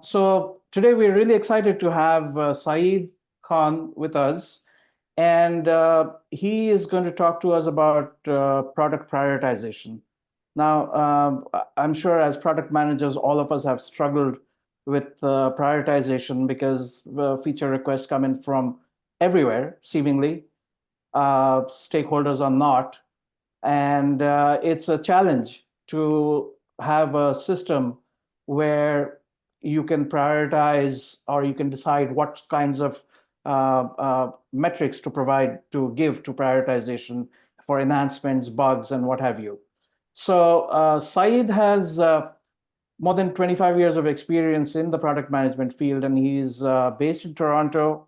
So today we're really excited to have Saeed Khan with us, and he is going to talk to us about product prioritization. Now, I'm sure as product managers, all of us have struggled with prioritization because feature requests come in from everywhere, seemingly. Stakeholders are not, and it's a challenge to have a system where you can prioritize or you can decide what kinds of metrics to provide to give to prioritization for enhancements, bugs, and what have you. So Saeed has more than 25 years of experience in the product management field, and he's based in Toronto.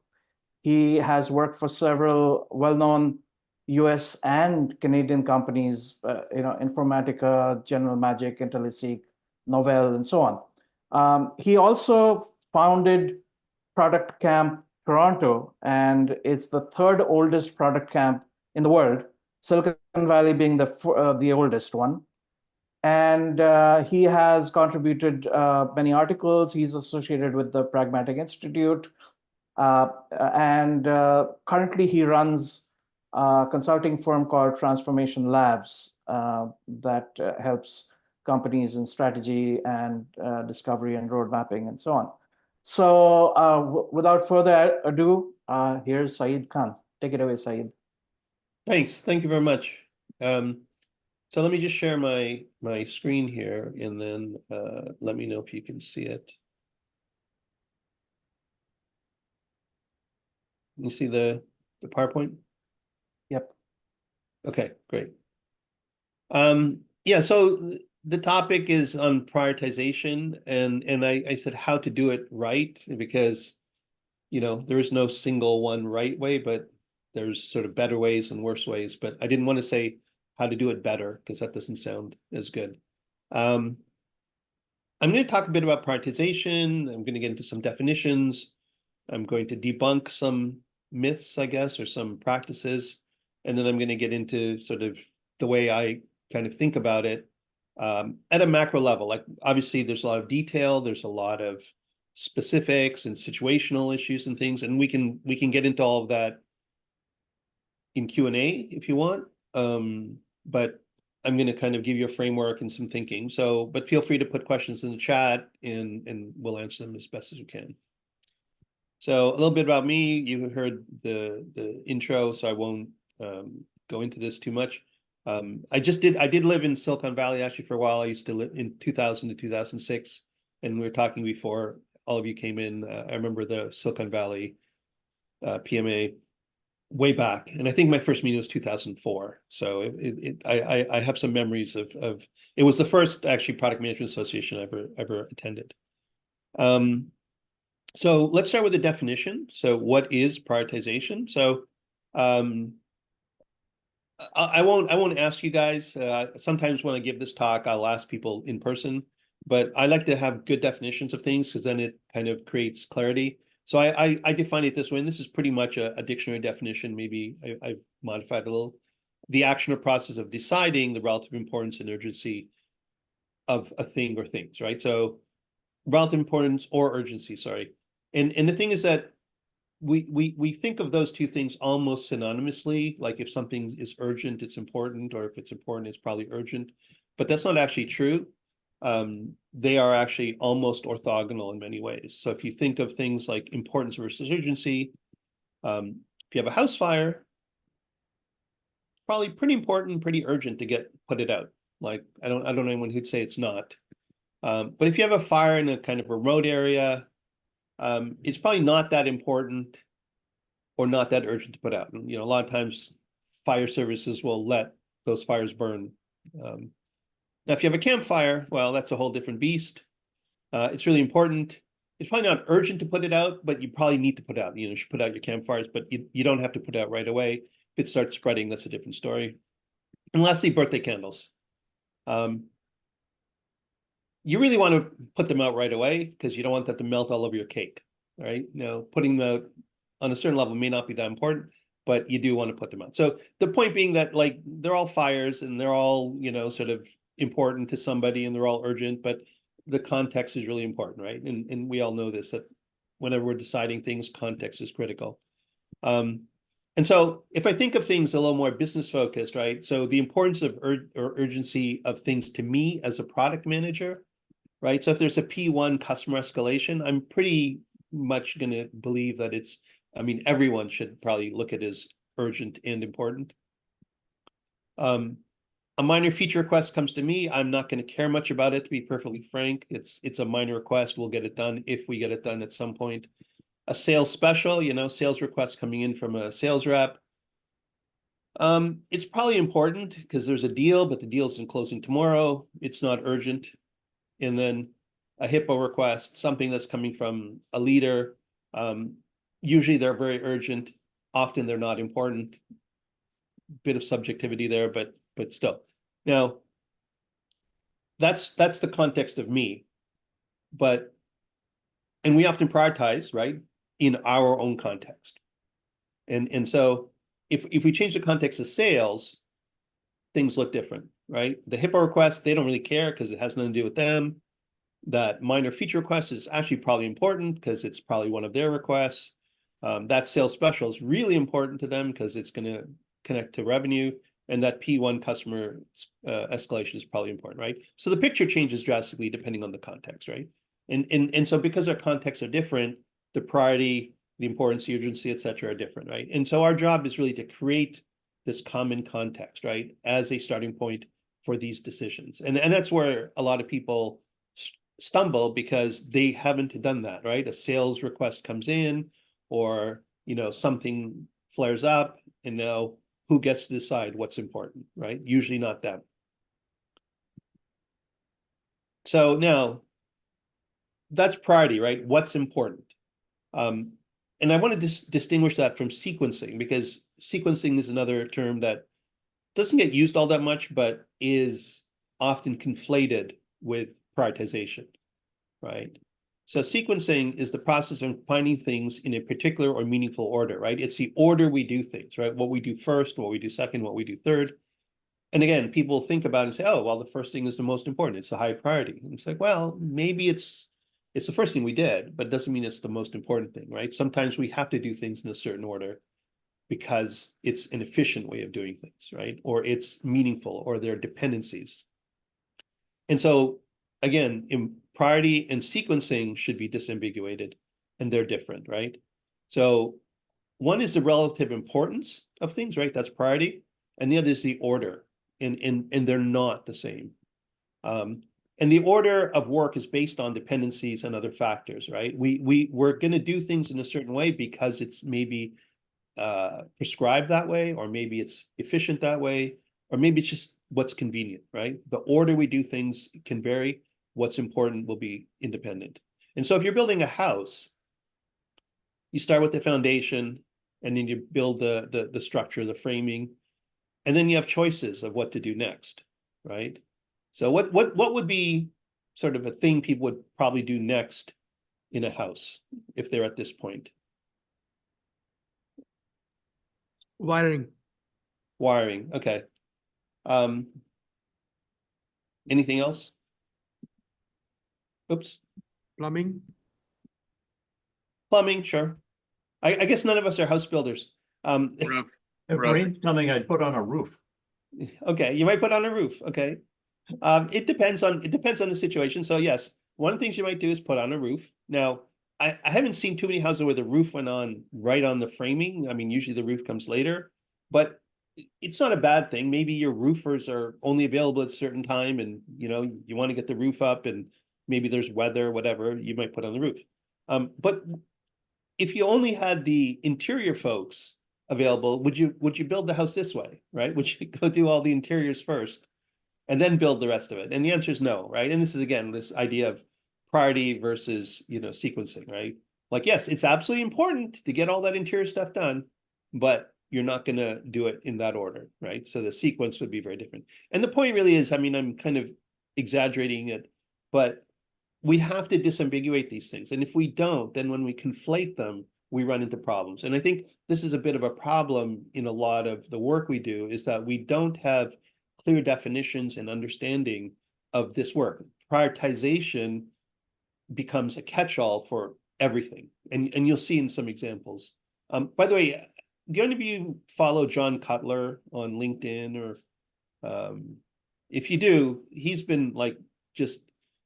He has worked for several well-known US and Canadian companies, Informatica, General Magic, IntelliSeek, Novell, and so on. He also founded Product Camp Toronto, and it's the third oldest product camp in the world, Silicon Valley being the oldest one. And he has contributed many articles. He's associated with the Pragmatic Institute. And currently he runs a consulting firm called Transformation Labs that helps companies in strategy and discovery and road mapping and so on. So without further ado, here's Saeed Khan. Take it away, Saeed. Thanks. Thank you very much. So let me just share my screen here, and then let me know if you can see it. You see the PowerPoint? Yep. Okay, great. Yeah, so the topic is on prioritization, and I said how to do it right, because there is no single one right way, but there's sort of better ways and worse ways. But I didn't want to say how to do it better, because that doesn't sound as good. I'm going to talk a bit about prioritization. I'm going to get into some definitions. I'm going to debunk some myths, I guess, or some practices. And then I'm going to get into sort of the way I kind of think about it at a macro level. Like, obviously, there's a lot of detail. There's a lot of specifics and situational issues and things. And we can get into all of that in Q&A if you want. But I'm going to kind of give you a framework and some thinking. But feel free to put questions in the chat, and we'll answer them as best as we can. So a little bit about me. You heard the intro, so I won't go into this too much. I did live in Silicon Valley actually for a while. I used to live in 2000 to 2006, and we were talking before all of you came in. I remember the Silicon Valley PMA way back, and I think my first meeting was 2004. So I have some memories of it was the first actually product management association I ever attended. So let's start with the definition. So what is prioritization? So I won't ask you guys. Sometimes when I give this talk, I'll ask people in person, but I like to have good definitions of things, because then it kind of creates clarity. So I define it this way, and this is pretty much a dictionary definition. Maybe I've modified it a little. The action or process of deciding the relative importance and urgency of a thing or things, right? So relative importance or urgency, sorry. And the thing is that we think of those two things almost synonymously. Like, if something is urgent, it's important, or if it's important, it's probably urgent. But that's not actually true. They are actually almost orthogonal in many ways. So if you think of things like importance versus urgency, if you have a house fire, probably pretty important, pretty urgent to put it out. Like, I don't know anyone who'd say it's not. But if you have a fire in a kind of remote area, it's probably not that important or not that urgent to put out. And, a lot of times fire services will let those fires burn. Now, if you have a campfire, well, that's a whole different beast. It's really important. It's probably not urgent to put it out, but you probably need to put out. You should put out your campfires, but you don't have to put it out right away. If it starts spreading, that's a different story. And lastly, birthday candles. You really want to put them out right away, because you don't want that to melt all over your cake, right? Putting them on a certain level may not be that important, but you do want to put them out. So the point being that, like, they're all fires, and they're all, sort of important to somebody, and they're all urgent, but the context is really important, right? And we all know this, that whenever we're deciding things, context is critical. And so if I think of things a little more business focused, right? So the importance of urgency of things to me as a product manager, right? So if there's a P1 customer escalation, I'm pretty much going to believe that it's, I mean, everyone should probably look at it as urgent and important. A minor feature request comes to me, I'm not going to care much about it, to be perfectly frank. It's a minor request. We'll get it done if we get it done at some point. A sales special, sales request coming in from a sales rep. It's probably important because there's a deal, but the deal isn't closing tomorrow. It's not urgent. And then a HIPAA request, something that's coming from a leader. Usually they're very urgent. Often they're not important. Bit of subjectivity there, but still. Now, that's the context of me. And we often prioritize, right, in our own context. And so if we change the context of sales, things look different, right? The HIPAA request, they don't really care because it has nothing to do with them. That minor feature request is actually probably important because it's probably one of their requests. That sales special is really important to them because it's going to connect to revenue. And that P1 customer escalation is probably important, right? So the picture changes drastically depending on the context, right? And so because our contexts are different, the priority, the importance, the urgency, et cetera, are different, right? And so our job is really to create this common context, right, as a starting point for these decisions. And that's where a lot of people stumble because they haven't done that, right? A sales request comes in, or something flares up, and now who gets to decide what's important, right? Usually not them. So now that's priority, right? What's important? And I want to distinguish that from sequencing, because sequencing is another term that doesn't get used all that much, but is often conflated with prioritization, right? So sequencing is the process of finding things in a particular or meaningful order, right? It's the order we do things, right? What we do first, what we do second, what we do third. And again, people think about it and say, oh, well, the first thing is the most important. It's the high priority. And it's like, well, maybe it's the first thing we did, but it doesn't mean it's the most important thing, right? Sometimes we have to do things in a certain order because it's an efficient way of doing things, right? Or it's meaningful, or there are dependencies. And so again, in priority and sequencing should be disambiguated, and they're different, right? So one is the relative importance of things, right? That's priority. And the other is the order, and they're not the same. And the order of work is based on dependencies and other factors, right? We're going to do things in a certain way because it's maybe prescribed that way, or maybe it's efficient that way, or maybe it's just what's convenient, right? The order we do things can vary. What's important will be independent. And so if you're building a house, you start with the foundation, and then you build the structure, the framing, and then you have choices of what to do next, right? So what would be sort of a thing people would probably do next in a house if they're at this point? Wiring. Wiring, okay. Anything else? Oops. Plumbing. Plumbing, sure. I guess none of us are house builders. Roof. If rain's coming, I'd put on a roof. Okay, you might put on a roof. Okay. It depends on the situation. So yes, one of the things you might do is put on a roof. Now, I haven't seen too many houses where the roof went on right on the framing. I mean, usually the roof comes later, but it's not a bad thing. Maybe your roofers are only available at a certain time, and you want to get the roof up, and maybe there's weather, whatever, you might put on the roof. But if you only had the interior folks available, would you build the house this way, right? Would you go do all the interiors first and then build the rest of it? And the answer is no, right? And this is, again, this idea of priority versus, sequencing, right? Like, yes, it's absolutely important to get all that interior stuff done, but you're not going to do it in that order, right? So the sequence would be very different. And the point really is, I mean, I'm kind of exaggerating it, but we have to disambiguate these things. And if we don't, then when we conflate them, we run into problems. And I think this is a bit of a problem in a lot of the work we do, is that we don't have clear definitions and understanding of this work. prioritization becomes a catch-all for everything. And you'll see in some examples. By the way, do any of you follow John Cutler on LinkedIn? Or if you do, he's been like just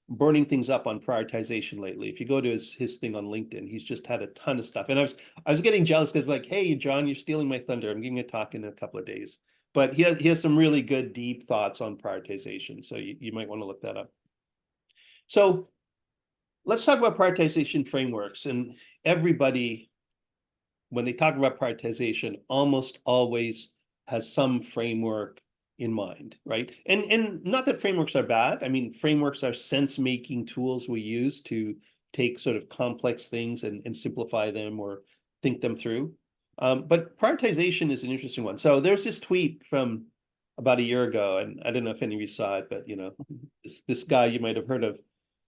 burning things up on prioritization lately. If you go to his thing on LinkedIn, he's just had a ton of stuff. And I was getting jealous because like, hey, John, you're stealing my thunder. I'm giving a talk in a couple of days. But he has some really good, deep thoughts on prioritization. So you might want to look that up. So let's talk about prioritization frameworks. And everybody, when they talk about prioritization, almost always has some framework in mind, right? And not that frameworks are bad. I mean, frameworks are sense-making tools we use to take sort of complex things and simplify them or think them through. But prioritization is an interesting one. So there's this tweet from about a year ago, and I don't know if any of you saw it, but you know, this guy you might have heard of,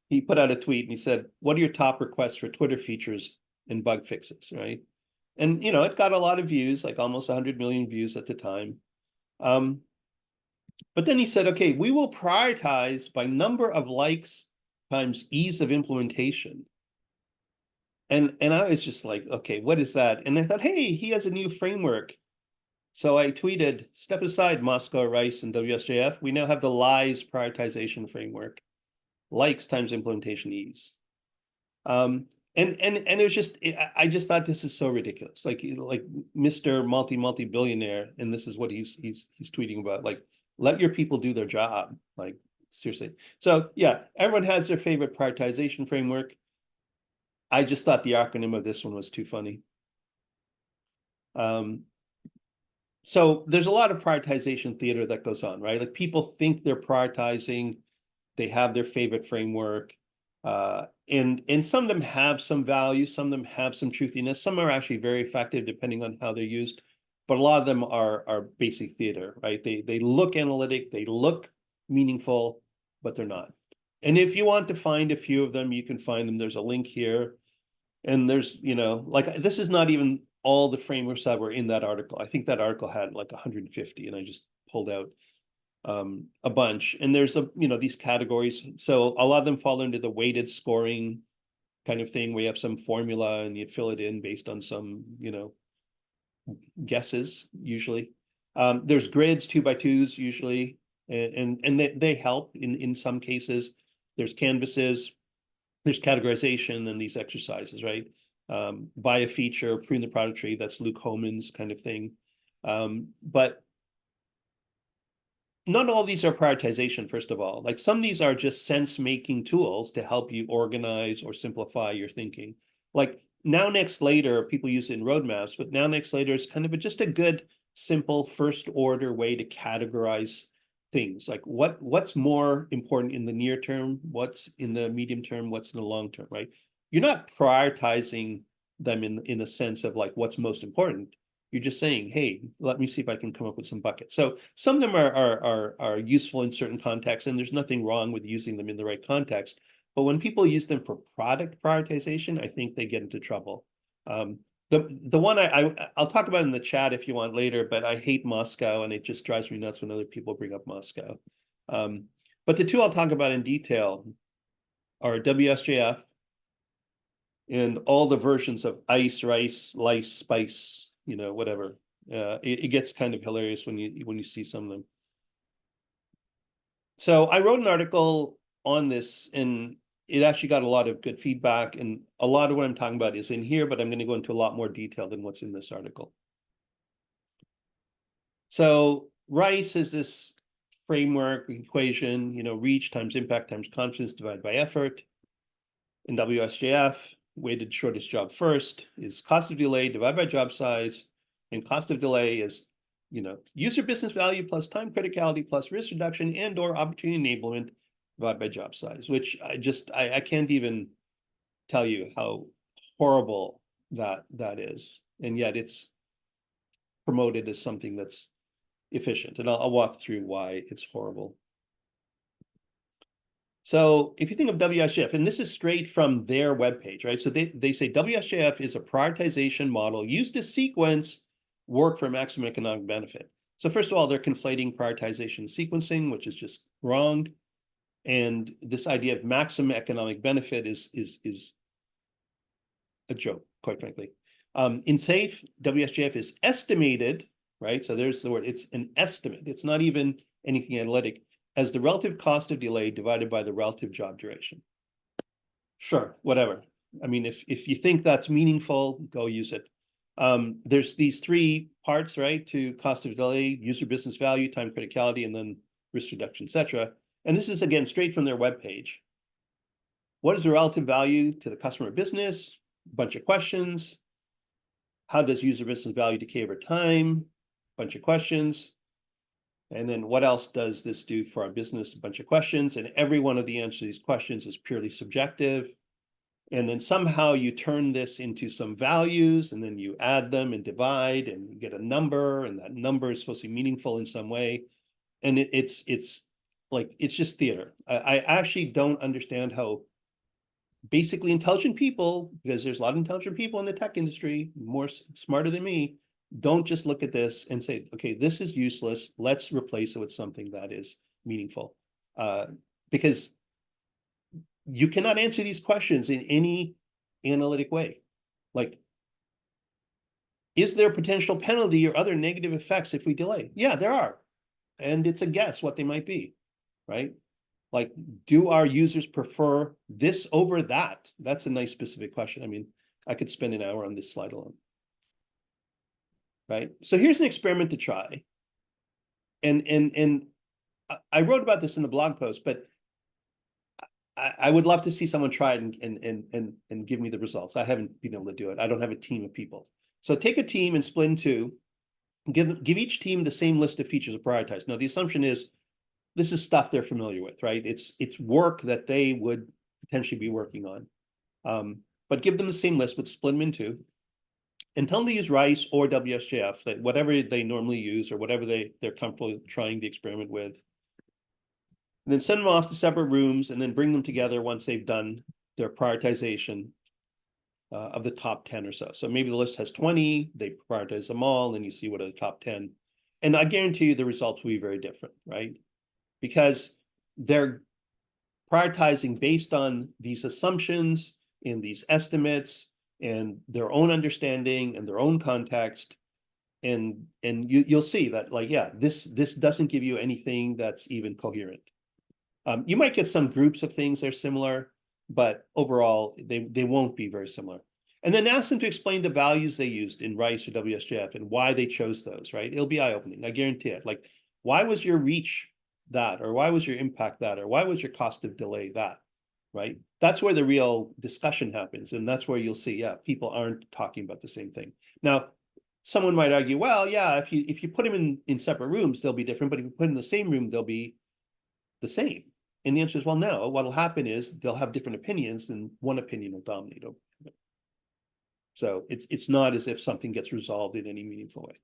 he put out a tweet and he said, what are your top requests for Twitter features and bug fixes, right? And, you know, it got a lot of views, like almost 100 million views at the time. But then he said, okay, we will prioritize by number of likes times ease of implementation. And I was just like, okay, what is that? And I thought, hey, he has a new framework. So I tweeted, step aside, Moscow, Rice, and WSJF. We now have the LIES prioritization framework. Likes times implementation ease. And it was just, I just thought this is so ridiculous. Like Mr. multi-billionaire, and this is what he's tweeting about. Like, let your people do their job. Like, seriously. So yeah, everyone has their favorite prioritization framework. I just thought the acronym of this one was too funny. So there's a lot of prioritization theater that goes on, right? Like people think they're prioritizing, they have their favorite framework. And some of them have some value, some of them have some truthiness, some are actually very effective depending on how they're used, but a lot of them are basic theater, right? They look analytic, they look meaningful, but they're not. And if you want to find a few of them, you can find them. There's a link here. And there's, you know, like this is not even all the frameworks that were in that article. I think that article had like 150, and I just pulled out a bunch. And there's these categories. So a lot of them fall into the weighted scoring kind of thing, where you have some formula and you fill it in based on some, guesses usually. There's grids 2x2s usually, and they help in some cases. There's canvases, there's categorization and these exercises, right? Buy a feature, prune the product tree, that's Luke Homan's kind of thing. But not all of these are prioritization, first of all. Like some of these are just sense-making tools to help you organize or simplify your thinking. Like now, next, later, people use it in roadmaps, but now, next, later is kind of just a good, simple first order way to categorize things. Like what's more important in the near term, what's in the medium term, what's in the long term, right? You're not prioritizing them in a sense of like what's most important. You're just saying, hey, let me see if I can come up with some buckets. So some of them are useful in certain contexts, and there's nothing wrong with using them in the right context. But when people use them for product prioritization, I think they get into trouble. The one I'll talk about in the chat if you want later, but I hate Moscow, and it just drives me nuts when other people bring up Moscow. But the two I'll talk about in detail are WSJF and all the versions of ice, rice, lice, spice, whatever. It gets kind of hilarious when you see some of them. So I wrote an article on this, and it actually got a lot of good feedback, and a lot of what I'm talking about is in here, but I'm going to go into a lot more detail than what's in this article. So RICE is this framework equation, reach times impact times confidence divided by effort. In WSJF, weighted shortest job first is cost of delay divided by job size, and cost of delay is user business value plus time criticality plus risk reduction and or opportunity enablement divided by job size, which I can't even tell you how horrible that is. And yet it's promoted as something that's efficient. And I'll walk through why it's horrible. So if you think of WSJF, and this is straight from their webpage, right? So they say WSJF is a prioritization model used to sequence work for maximum economic benefit. So first of all, they're conflating prioritization sequencing, which is just wrong. And this idea of maximum economic benefit is a joke, quite frankly. In SAFE, WSJF is estimated, right? So there's the word, it's an estimate. It's not even anything analytic, as the relative cost of delay divided by the relative job duration. Sure, whatever. I mean, if you think that's meaningful, go use it. There's these three parts, right? To cost of delay, user business value, time criticality, and then risk reduction, etc. And this is, again, straight from their webpage. What is the relative value to the customer business? Bunch of questions. How does user business value decay over time? Bunch of questions. And then what else does this do for our business? A bunch of questions. And every one of the answers to these questions is purely subjective. And then somehow you turn this into some values, and then you add them and divide, and you get a number, and that number is supposed to be meaningful in some way. And it's like, it's just theater. I actually don't understand how basically intelligent people, because there's a lot of intelligent people in the tech industry, more smarter than me, don't just look at this and say, okay, this is useless. Let's replace it with something that is meaningful. Because you cannot answer these questions in any analytic way. Like, is there potential penalty or other negative effects if we delay? Yeah, there are. And it's a guess what they might be, right? Like, do our users prefer this over that? That's a nice specific question. I mean, I could spend an hour on this slide alone. Right? So here's an experiment to try. And I wrote about this in the blog post, but I would love to see someone try it and give me the results. I haven't been able to do it. I don't have a team of people. So take a team and split in two, give each team the same list of features to prioritize. Now, the assumption is this is stuff they're familiar with, right? It's work that they would potentially be working on. But give them the same list, but split them in two. And tell them to use RICE or WSJF, whatever they normally use or whatever they're comfortable trying the experiment with. And then send them off to separate rooms and then bring them together once they've done their prioritization of the top 10 or so. So maybe the list has 20, they prioritize them all, and you see what are the top 10. And I guarantee you the results will be very different, right? Because they're prioritizing based on these assumptions and these estimates and their own understanding and their own context. And you'll see that, like, yeah, this doesn't give you anything that's even coherent. You might get some groups of things that are similar, but overall, they won't be very similar. And then ask them to explain the values they used in RICE or WSJF and why they chose those, right? It'll be eye-opening, I guarantee it. Like, why was your reach that? Or why was your impact that? Or why was your cost of delay that, right? That's where the real discussion happens. And that's where you'll see, yeah, people aren't talking about the same thing. Now, someone might argue, well, yeah, if you put them in separate rooms, they'll be different. But if you put them in the same room, they'll be the same. And the answer is, well, no, what'll happen is they'll have different opinions and one opinion will dominate over it. So it's not as if something gets resolved in any meaningful way.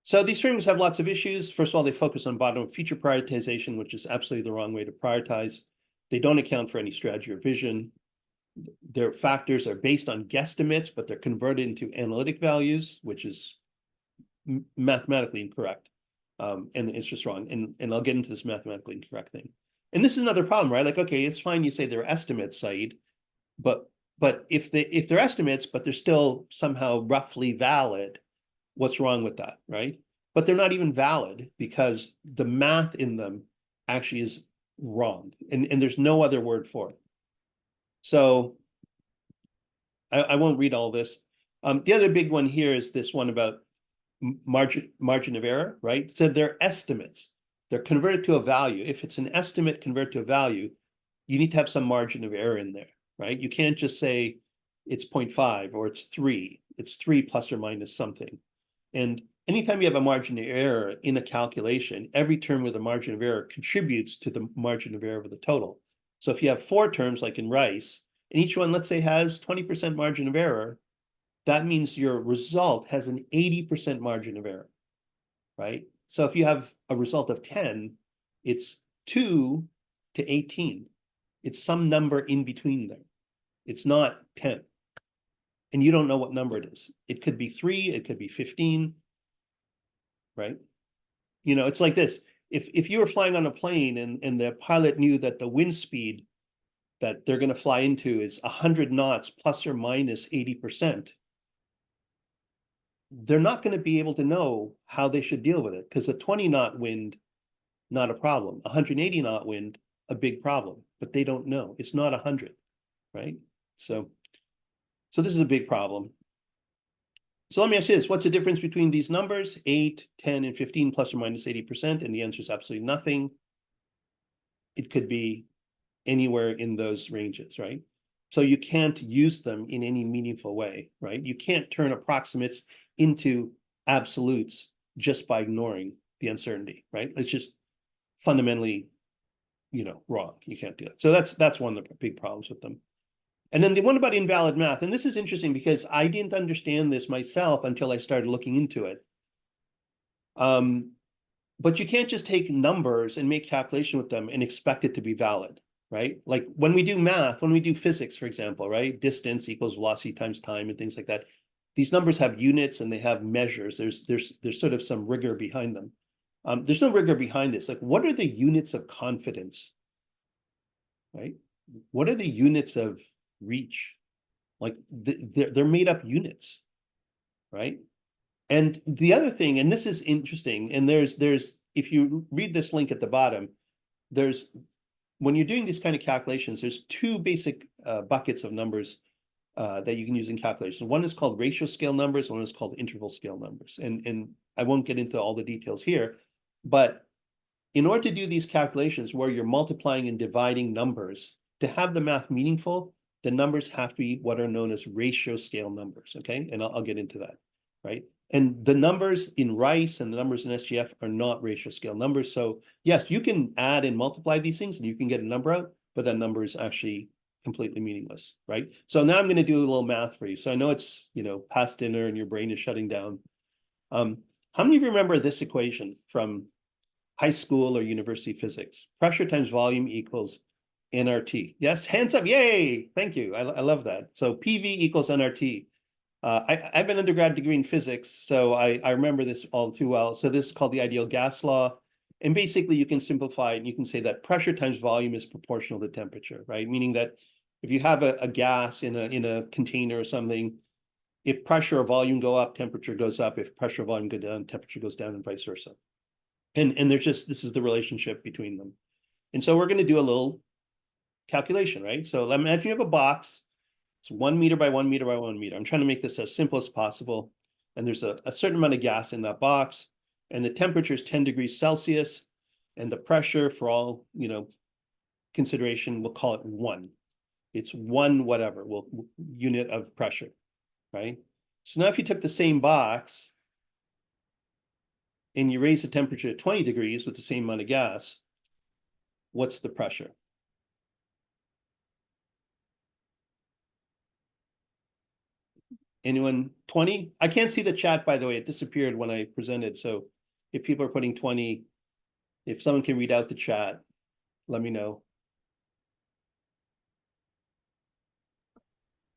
So these frameworks have lots of issues. First of all, they focus on bottom-up feature prioritization, which is absolutely the wrong way to prioritize. They don't account for any strategy or vision. Their factors are based on guesstimates, but they're converted into analytic values, which is mathematically incorrect. And it's just wrong. And I'll get into this mathematically incorrect thing. And this is another problem, right? Like, okay, it's fine you say they're estimates, Saeed, but if they're estimates, but they're still somehow roughly valid, what's wrong with that, right? But they're not even valid because the math in them actually is wrong. And there's no other word for it. So I won't read all this. The other big one here is this one about margin of error, right? So they're estimates. They're converted to a value. If it's an estimate converted to a value, you need to have some margin of error in there, right? You can't just say it's 0.5 or it's 3. It's 3 plus or minus something. And anytime you have a margin of error in a calculation, every term with a margin of error contributes to the margin of error of the total. So if you have 4 terms like in RICE, and each one, let's say, has 20% margin of error, that means your result has an 80% margin of error, right? So if you have a result of 10, it's 2 to 18. It's some number in between there. It's not 10. And you don't know what number it is. It could be 3, it could be 15, right? You know, it's like this. if you were flying on a plane and the pilot knew that the wind speed that they're going to fly into is 100 knots plus or minus 80%, they're not going to be able to know how they should deal with it, because a 20-knot wind, not a problem. 180 knot wind, a big problem, but they don't know. It's not 100, right? So this is a big problem. So let me ask you this: what's the difference between these numbers, 8, 10, and 15 plus or minus 80%? And the answer is absolutely nothing. It could be anywhere in those ranges, right? So you can't use them in any meaningful way, right? You can't turn approximates into absolutes just by ignoring the uncertainty, right? It's just fundamentally, wrong. You can't do it. So that's one of the big problems with them. And then the one about invalid math, and this is interesting because I didn't understand this myself until I started looking into it. But you can't just take numbers and make calculation with them and expect it to be valid, right? Like when we do math, when we do physics, for example, right? Distance equals velocity times time and things like that. These numbers have units and they have measures. There's sort of some rigor behind them. There's no rigor behind this. Like, what are the units of confidence, right? What are the units of reach? Like they're made up units, right? And the other thing, and this is interesting, and there's if you read this link at the bottom, when you're doing these kind of calculations, there's two basic buckets of numbers that you can use in calculation. One is called ratio scale numbers, one is called interval scale numbers. And I won't get into all the details here, but in order to do these calculations where you're multiplying and dividing numbers, to have the math meaningful, the numbers have to be what are known as ratio scale numbers, okay? And I'll get into that, right? And the numbers in RICE and the numbers in SGF are not ratio scale numbers. So yes, you can add and multiply these things and you can get a number out, but that number is actually completely meaningless, right? So now I'm going to do a little math for you. So I know it's, past dinner and your brain is shutting down. How many of you remember this equation from high school or university physics? Pressure times volume equals nRT. Yes, hands up. Yay. Thank you. I love that. So PV equals nRT. I have an undergrad degree in physics, so I remember this all too well. So this is called the ideal gas law. And basically you can simplify it and you can say that pressure times volume is proportional to temperature, right? Meaning that if you have a gas in a container or something, if pressure or volume go up, temperature goes up. If pressure or volume go down, temperature goes down, and vice versa. And there's this is the relationship between them. And so we're going to do a little calculation, right? So imagine you have a box. It's 1 meter by 1 meter by 1 meter. I'm trying to make this as simple as possible. And there's a certain amount of gas in that box. And the temperature is 10 degrees Celsius. And the pressure, for all consideration, we'll call it 1. It's 1 whatever, unit of pressure, right? So now if you took the same box and you raise the temperature to 20 degrees with the same amount of gas, what's the pressure? Anyone? 20? I can't see the chat, by the way. It disappeared when I presented. So if people are putting 20, if someone can read out the chat, let me know.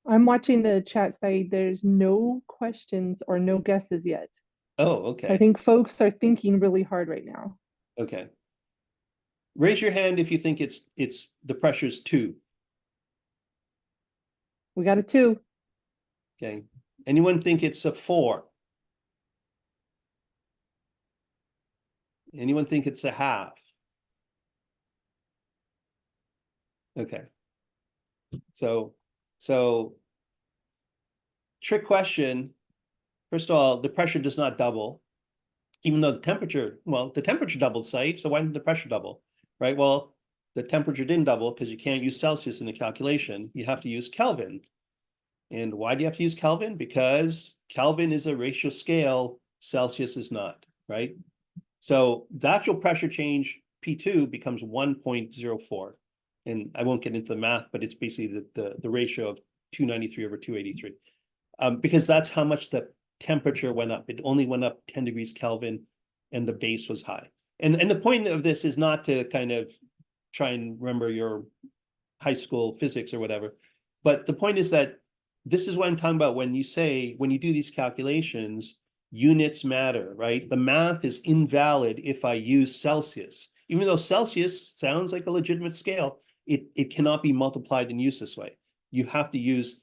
I'm watching the chat site. There's no questions or no guesses yet. Oh, So I okay. think folks are thinking really hard right now. Okay. Raise your hand if you think it's the pressure's 2. We got a 2. Okay. Anyone think it's a 4? Anyone think it's a half? Okay. So trick question. First of all, the pressure does not double, even though the temperature doubled, Saeed, so why didn't the pressure double, right? Well, the temperature didn't double because you can't use Celsius in the calculation. You have to use Kelvin. And why do you have to use Kelvin? Because Kelvin is a ratio scale, Celsius is not, right? So the actual pressure change, P2, becomes 1.04. And I won't get into the math, but it's basically the ratio of 293 over 283. Because that's how much the temperature went up. It only went up 10 degrees Kelvin and the base was high. And the point of this is not to kind of try and remember your high school physics or whatever. But the point is that this is what I'm talking about when you do these calculations, Units matter, right? The math is invalid if I use Celsius. Even though Celsius sounds like a legitimate scale, it cannot be multiplied and used this way. You have to use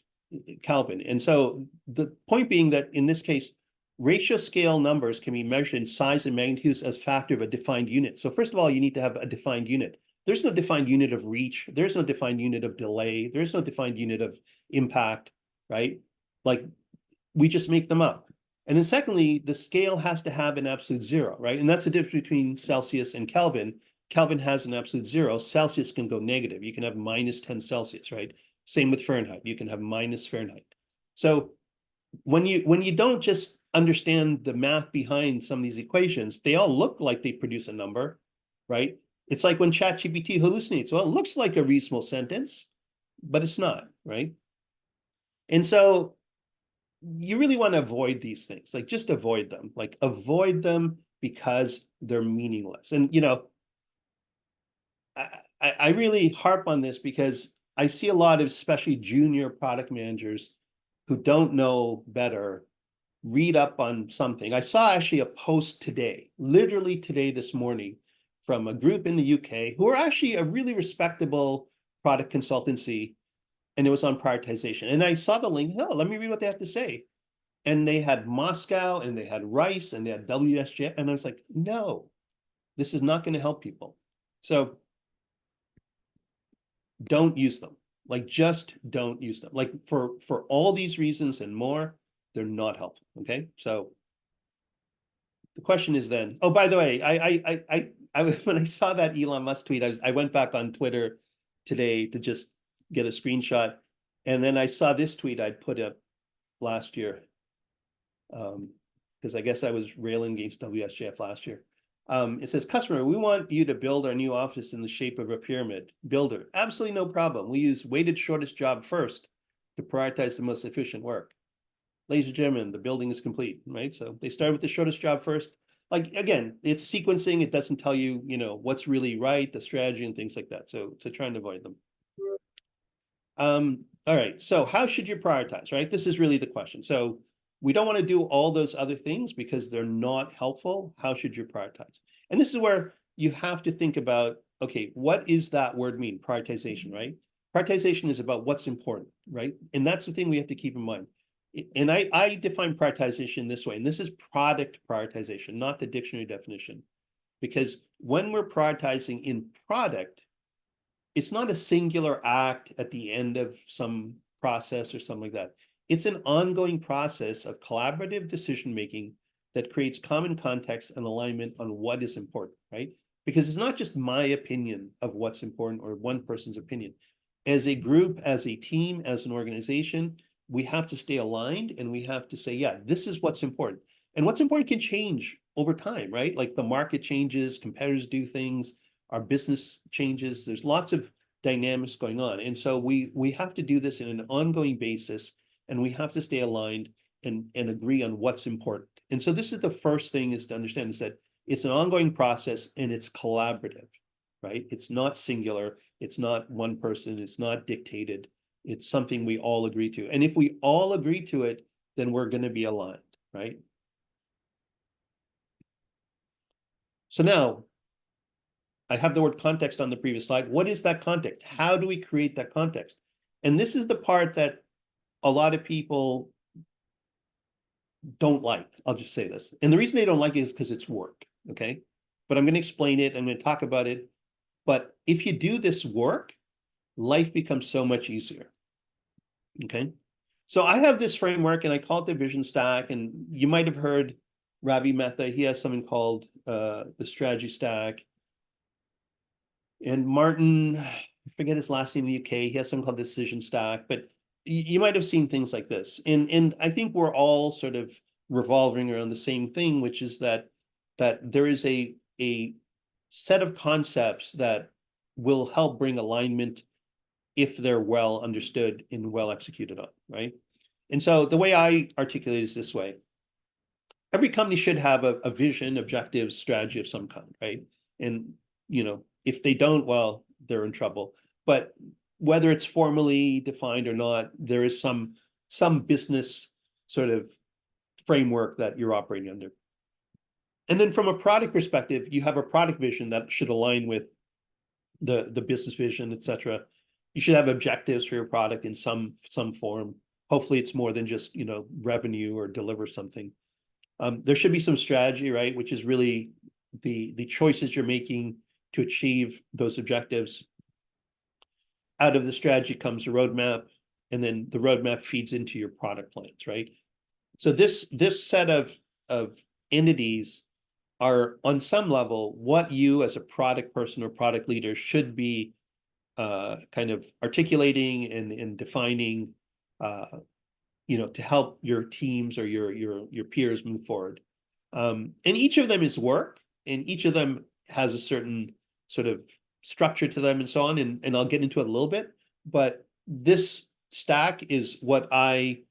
Kelvin. And so the point being that in this case, ratio scale numbers can be measured in size and magnitudes as factor of a defined unit. So first of all, you need to have a defined unit. There's no defined unit of reach. There's no defined unit of delay. There's no defined unit of impact, right? Like we just make them up. And then secondly, the scale has to have an absolute zero, right? And that's the difference between Celsius and Kelvin. Kelvin has an absolute zero. Celsius can go negative. You can have minus 10 Celsius, right? Same with Fahrenheit. You can have minus Fahrenheit. So when you don't just understand the math behind some of these equations, they all look like they produce a number, right? It's like when ChatGPT hallucinates. Well, it looks like a reasonable sentence, but it's not, right? And so you really want to avoid these things, like just avoid them, because they're meaningless. And, I really harp on this because I see a lot of especially junior product managers who don't know better read up on something. I saw actually a post today, literally today, this morning, from a group in the UK who are actually a really respectable product consultancy, and it was on prioritization. And I saw the link. Oh, let me read what they have to say. And they had Moscow, and they had Rice, and they had WSJ, and I was like, no, this is not going to help people. So don't use them. Like, just don't use them. Like for all these reasons and more, they're not helpful. Okay, so the question is then. Oh, by the way, I when I saw that Elon Musk tweet, I went back on Twitter today to just get a screenshot, and then I saw this tweet I'd put up last year, because I guess I was railing against WSJF last year. It says, customer, we want you to build our new office in the shape of a pyramid. Builder, absolutely no problem. We use weighted shortest job first to prioritize the most efficient work. Ladies and gentlemen, the building is complete, right? So they start with the shortest job first. Like, again, it's sequencing. It doesn't tell you, what's really right, the strategy and things like that. So trying to avoid them. All right, so how should you prioritize, right? This is really the question. So we don't want to do all those other things because they're not helpful. How should you prioritize? And this is where you have to think about, okay, what is that word mean? Prioritization, right? Prioritization is about what's important, right? And that's the thing we have to keep in mind. And I define prioritization this way, and this is product prioritization, not the dictionary definition. Because when we're prioritizing in product, it's not a singular act at the end of some process or something like that. It's an ongoing process of collaborative decision-making that creates common context and alignment on what is important, right? Because it's not just my opinion of what's important or one person's opinion. As a group, as a team, as an organization, we have to stay aligned, and we have to say, yeah, this is what's important. And what's important can change over time, right? Like the market changes, competitors do things, our business changes. There's lots of dynamics going on. And so we have to do this in an ongoing basis, and we have to stay aligned and agree on what's important. And so this is the first thing is to understand is that it's an ongoing process and it's collaborative, right? It's not singular. It's not one person. It's not dictated. It's something we all agree to. And if we all agree to it, then we're going to be aligned, right? So now I have the word context on the previous slide. What is that context? How do we create that context? And this is the part that a lot of people don't like. I'll just say this. And the reason they don't like it is because it's work, okay? But I'm going to explain it. I'm going to talk about it. But if you do this work, life becomes so much easier, okay? So I have this framework, and I call it the vision stack. And you might have heard Ravi Mehta. He has something called the strategy stack. And Martin, I forget his last name in the UK, he has something called the decision stack. But you might have seen things like this. And I think we're all sort of revolving around the same thing, which is that there is a set of concepts that will help bring alignment if they're well understood and well executed on, right? And so the way I articulate is this way. Every company should have a vision, objective, strategy of some kind, right? And, if they don't, well, they're in trouble. But whether it's formally defined or not, there is some business sort of framework that you're operating under. And then from a product perspective, you have a product vision that should align with the business vision, et cetera. You should have objectives for your product in some form. Hopefully it's more than just, revenue or deliver something. There should be some strategy, right? Which is really the choices you're making to achieve those objectives. Out of the strategy comes a roadmap, and then the roadmap feeds into your product plans, right? So this set of entities are on some level what you as a product person or product leader should be kind of articulating and defining, to help your teams or your peers move forward. And each of them is work, and each of them has a certain sort of structure to them and so on. And I'll get into it a little bit, but this stack is what I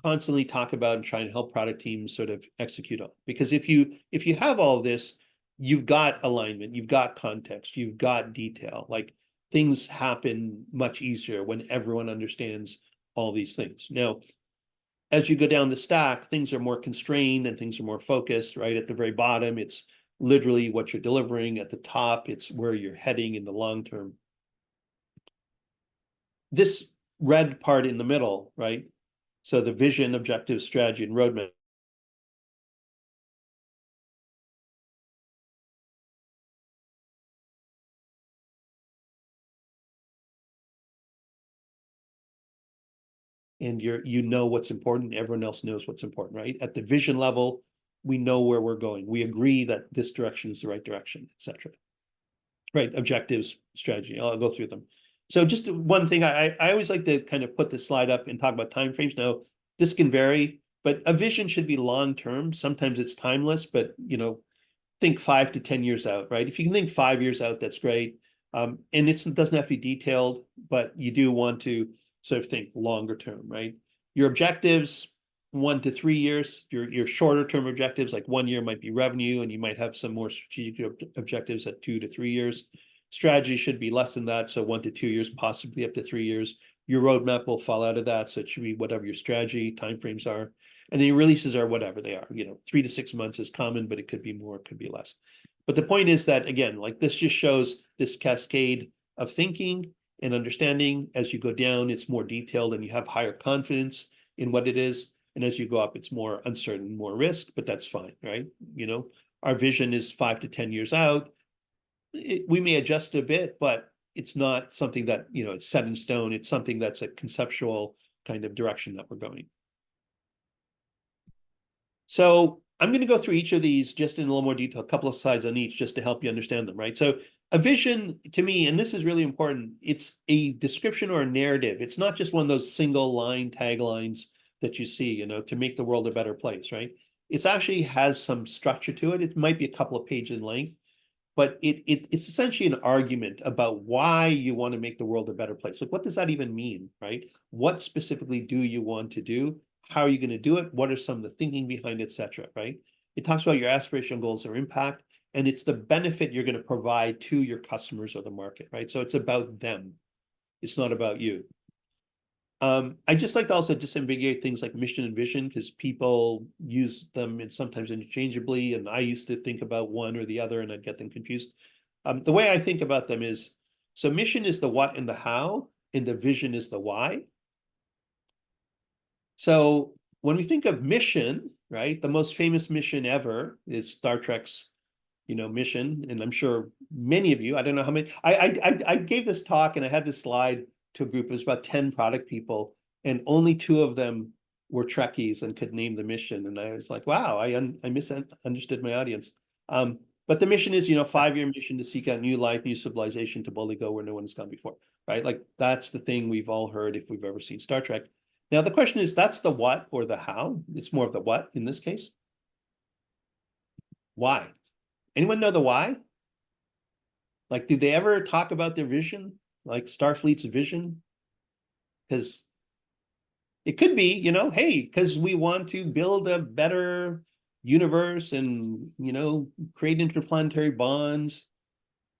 constantly talk about and try and help product teams sort of execute on. Because if you have all of this, you've got alignment, you've got context, you've got detail. Like things happen much easier when everyone understands all these things. Now, as you go down the stack, things are more constrained and things are more focused, right? At the very bottom, it's literally what you're delivering. At the top, it's where you're heading in the long term. This red part in the middle, right? So the vision, objective, strategy, and roadmap. And you know what's important, everyone else knows what's important, right? At the vision level, we know where we're going. We agree that this direction is the right direction, etc. Right, objectives, strategy, I'll go through them. So just one thing, I always like to kind of put this slide up and talk about timeframes. Now, this can vary, but a vision should be long-term. Sometimes it's timeless, but, think 5 to 10 years out, right? If you can think 5 years out, that's great. And it doesn't have to be detailed, but you do want to sort of think longer term, right? Your objectives, 1 to 3 years, your shorter term objectives, like 1 year might be revenue, and you might have some more strategic objectives at 2 to 3 years. Strategy should be less than that, so 1 to 2 years, possibly up to 3 years. Your roadmap will fall out of that, so it should be whatever your strategy timeframes are. And then your releases are whatever they are. 3 to 6 months is common, but it could be more, it could be less. But the point is that, again, like this just shows this cascade of thinking and understanding. As you go down, it's more detailed and you have higher confidence in what it is. And as you go up, it's more uncertain, more risk, but that's fine, right? Our vision is 5 to 10 years out. We may adjust a bit, but it's not something that, it's set in stone. It's something that's a conceptual kind of direction that we're going. So I'm going to go through each of these just in a little more detail, a couple of slides on each just to help you understand them, right? So a vision to me, and this is really important, it's a description or a narrative. It's not just one of those single line taglines that you see, to make the world a better place, right? It actually has some structure to it. It might be a couple of pages in length, but it's essentially an argument about why you want to make the world a better place. Like, what does that even mean, right? What specifically do you want to do? How are you going to do it? What are some of the thinking behind it, et cetera, right? It talks about your aspirational goals or impact, and it's the benefit you're going to provide to your customers or the market, right? So it's about them. It's not about you. I just like to also disambiguate things like mission and vision, because people use them sometimes interchangeably, and I used to think about one or the other and I'd get them confused. The way I think about them is, so mission is the what and the how, and the vision is the why. So when we think of mission, right, the most famous mission ever is Star Trek's, mission, and I'm sure many of you, I don't know how many, I gave this talk and I had this slide to a group. It was about 10 product people, and only 2 of them were Trekkies and could name the mission. And I was like, wow, I misunderstood my audience. But the mission is, 5-year mission to seek out new life, new civilization, to boldly go where no one has gone before, right? Like that's the thing we've all heard if we've ever seen Star Trek. Now the question is, that's the what or the how. It's more of the what in this case. Why? Anyone know the why? Like, did they ever talk about their vision? Like Starfleet's vision? Because it could be, hey, because we want to build a better universe and, create interplanetary bonds.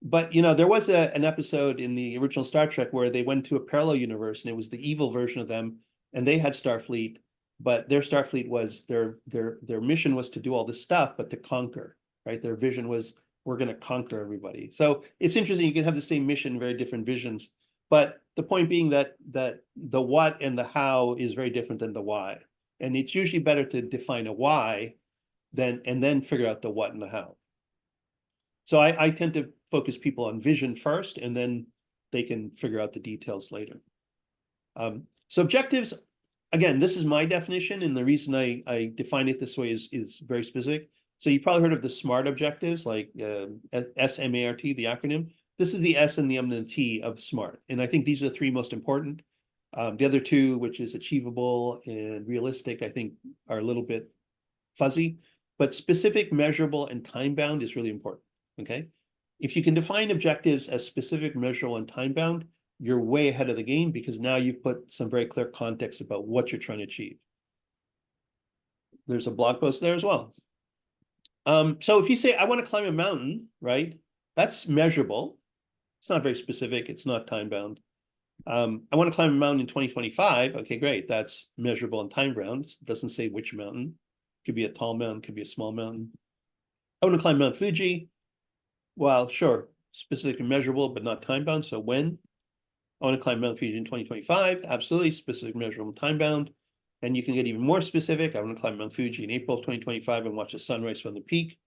But, there was an episode in the original Star Trek where they went to a parallel universe, and it was the evil version of them, and they had Starfleet. but their Starfleet was their mission was to do all this stuff, but to conquer, right? Their vision was, we're going to conquer everybody. So it's interesting. You can have the same mission, very different visions, but the point being that the what and the how is very different than the why, and it's usually better to define a why and then figure out the what and the how. So I tend to focus people on vision first, and then they can figure out the details later. So objectives, again, this is my definition, and the reason I define it this way is very specific. So you've probably heard of the SMART objectives, like SMART, the acronym. This is the S and the M and the T of SMART, and I think these are the three most important. The other two, which is achievable and realistic, I think are a little bit fuzzy, but specific, measurable, and time-bound is really important, okay? If you can define objectives as specific, measurable, and time-bound, you're way ahead of the game, because now you've put some very clear context about what you're trying to achieve. There's a blog post there as well. So if you say, I want to climb a mountain, right? That's measurable. It's not very specific. It's not time-bound. I want to climb a mountain in 2025. Okay, great. That's measurable and time-bound. It doesn't say which mountain. It could be a tall mountain, could be a small mountain. I want to climb Mount Fuji. Well, sure, specific and measurable, but not time-bound. So when? I want to climb Mount Fuji in 2025. Absolutely, specific, measurable, time-bound. And you can get even more specific. I want to climb Mount Fuji in April of 2025 and watch the sunrise from the peak.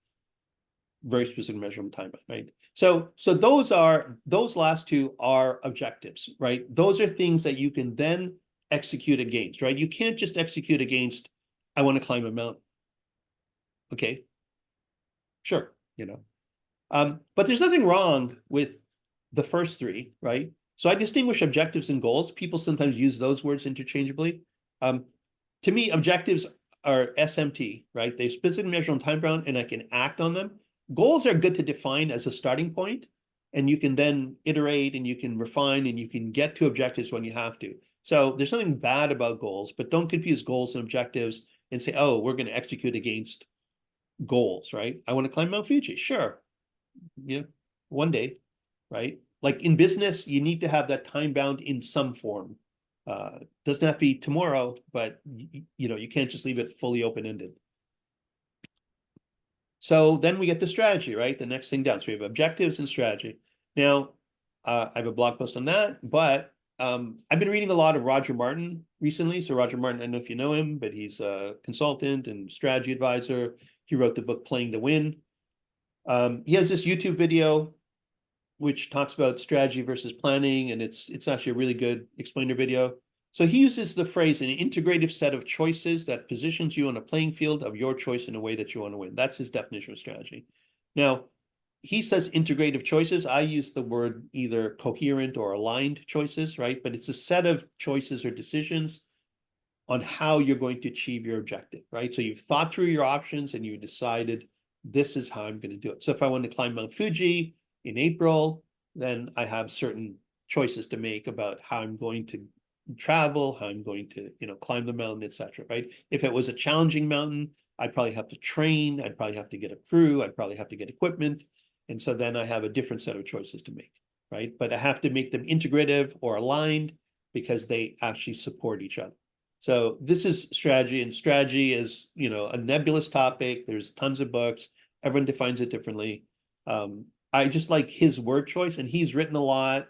Very specific, measurable, time-bound, right? So those last two are objectives, right? Those are things that you can then execute against, right? You can't just execute against, I want to climb a mountain. Okay, sure, but there's nothing wrong with the first three, right? So I distinguish objectives and goals. People sometimes use those words interchangeably. To me, objectives are SMT, right? They specifically measure on time-bound, and I can act on them. Goals are good to define as a starting point, and you can then iterate, and you can refine, and you can get to objectives when you have to. So there's nothing bad about goals, but don't confuse goals and objectives and say, oh, we're going to execute against goals, right? I want to climb Mount Fuji. Sure. One day, right? Like in business, you need to have that time bound in some form. Doesn't have to be tomorrow, but you can't just leave it fully open-ended. So then we get the strategy, right? The next thing down. So we have objectives and strategy. Now, I have a blog post on that, but I've been reading a lot of Roger Martin recently. So Roger Martin, I don't know if you know him, but he's a consultant and strategy advisor. He wrote the book Playing to Win. He has this YouTube video which talks about strategy versus planning, and it's actually a really good explainer video. So he uses the phrase, an integrative set of choices that positions you on a playing field of your choice in a way that you want to win. That's his definition of strategy. Now, he says integrative choices. I use the word either coherent or aligned choices, right? But it's a set of choices or decisions on how you're going to achieve your objective, right? So you've thought through your options and you decided, this is how I'm going to do it. So if I want to climb Mount Fuji in April, then I have certain choices to make about how I'm going to travel, how I'm going to, climb the mountain, etc. Right? If it was a challenging mountain, I'd probably have to train, I'd probably have to get a crew, I'd probably have to get equipment. And so then I have a different set of choices to make, right? But I have to make them integrative or aligned because they actually support each other. So this is strategy, and strategy is, a nebulous topic. There's tons of books. Everyone defines it differently. I just like his word choice, and he's written a lot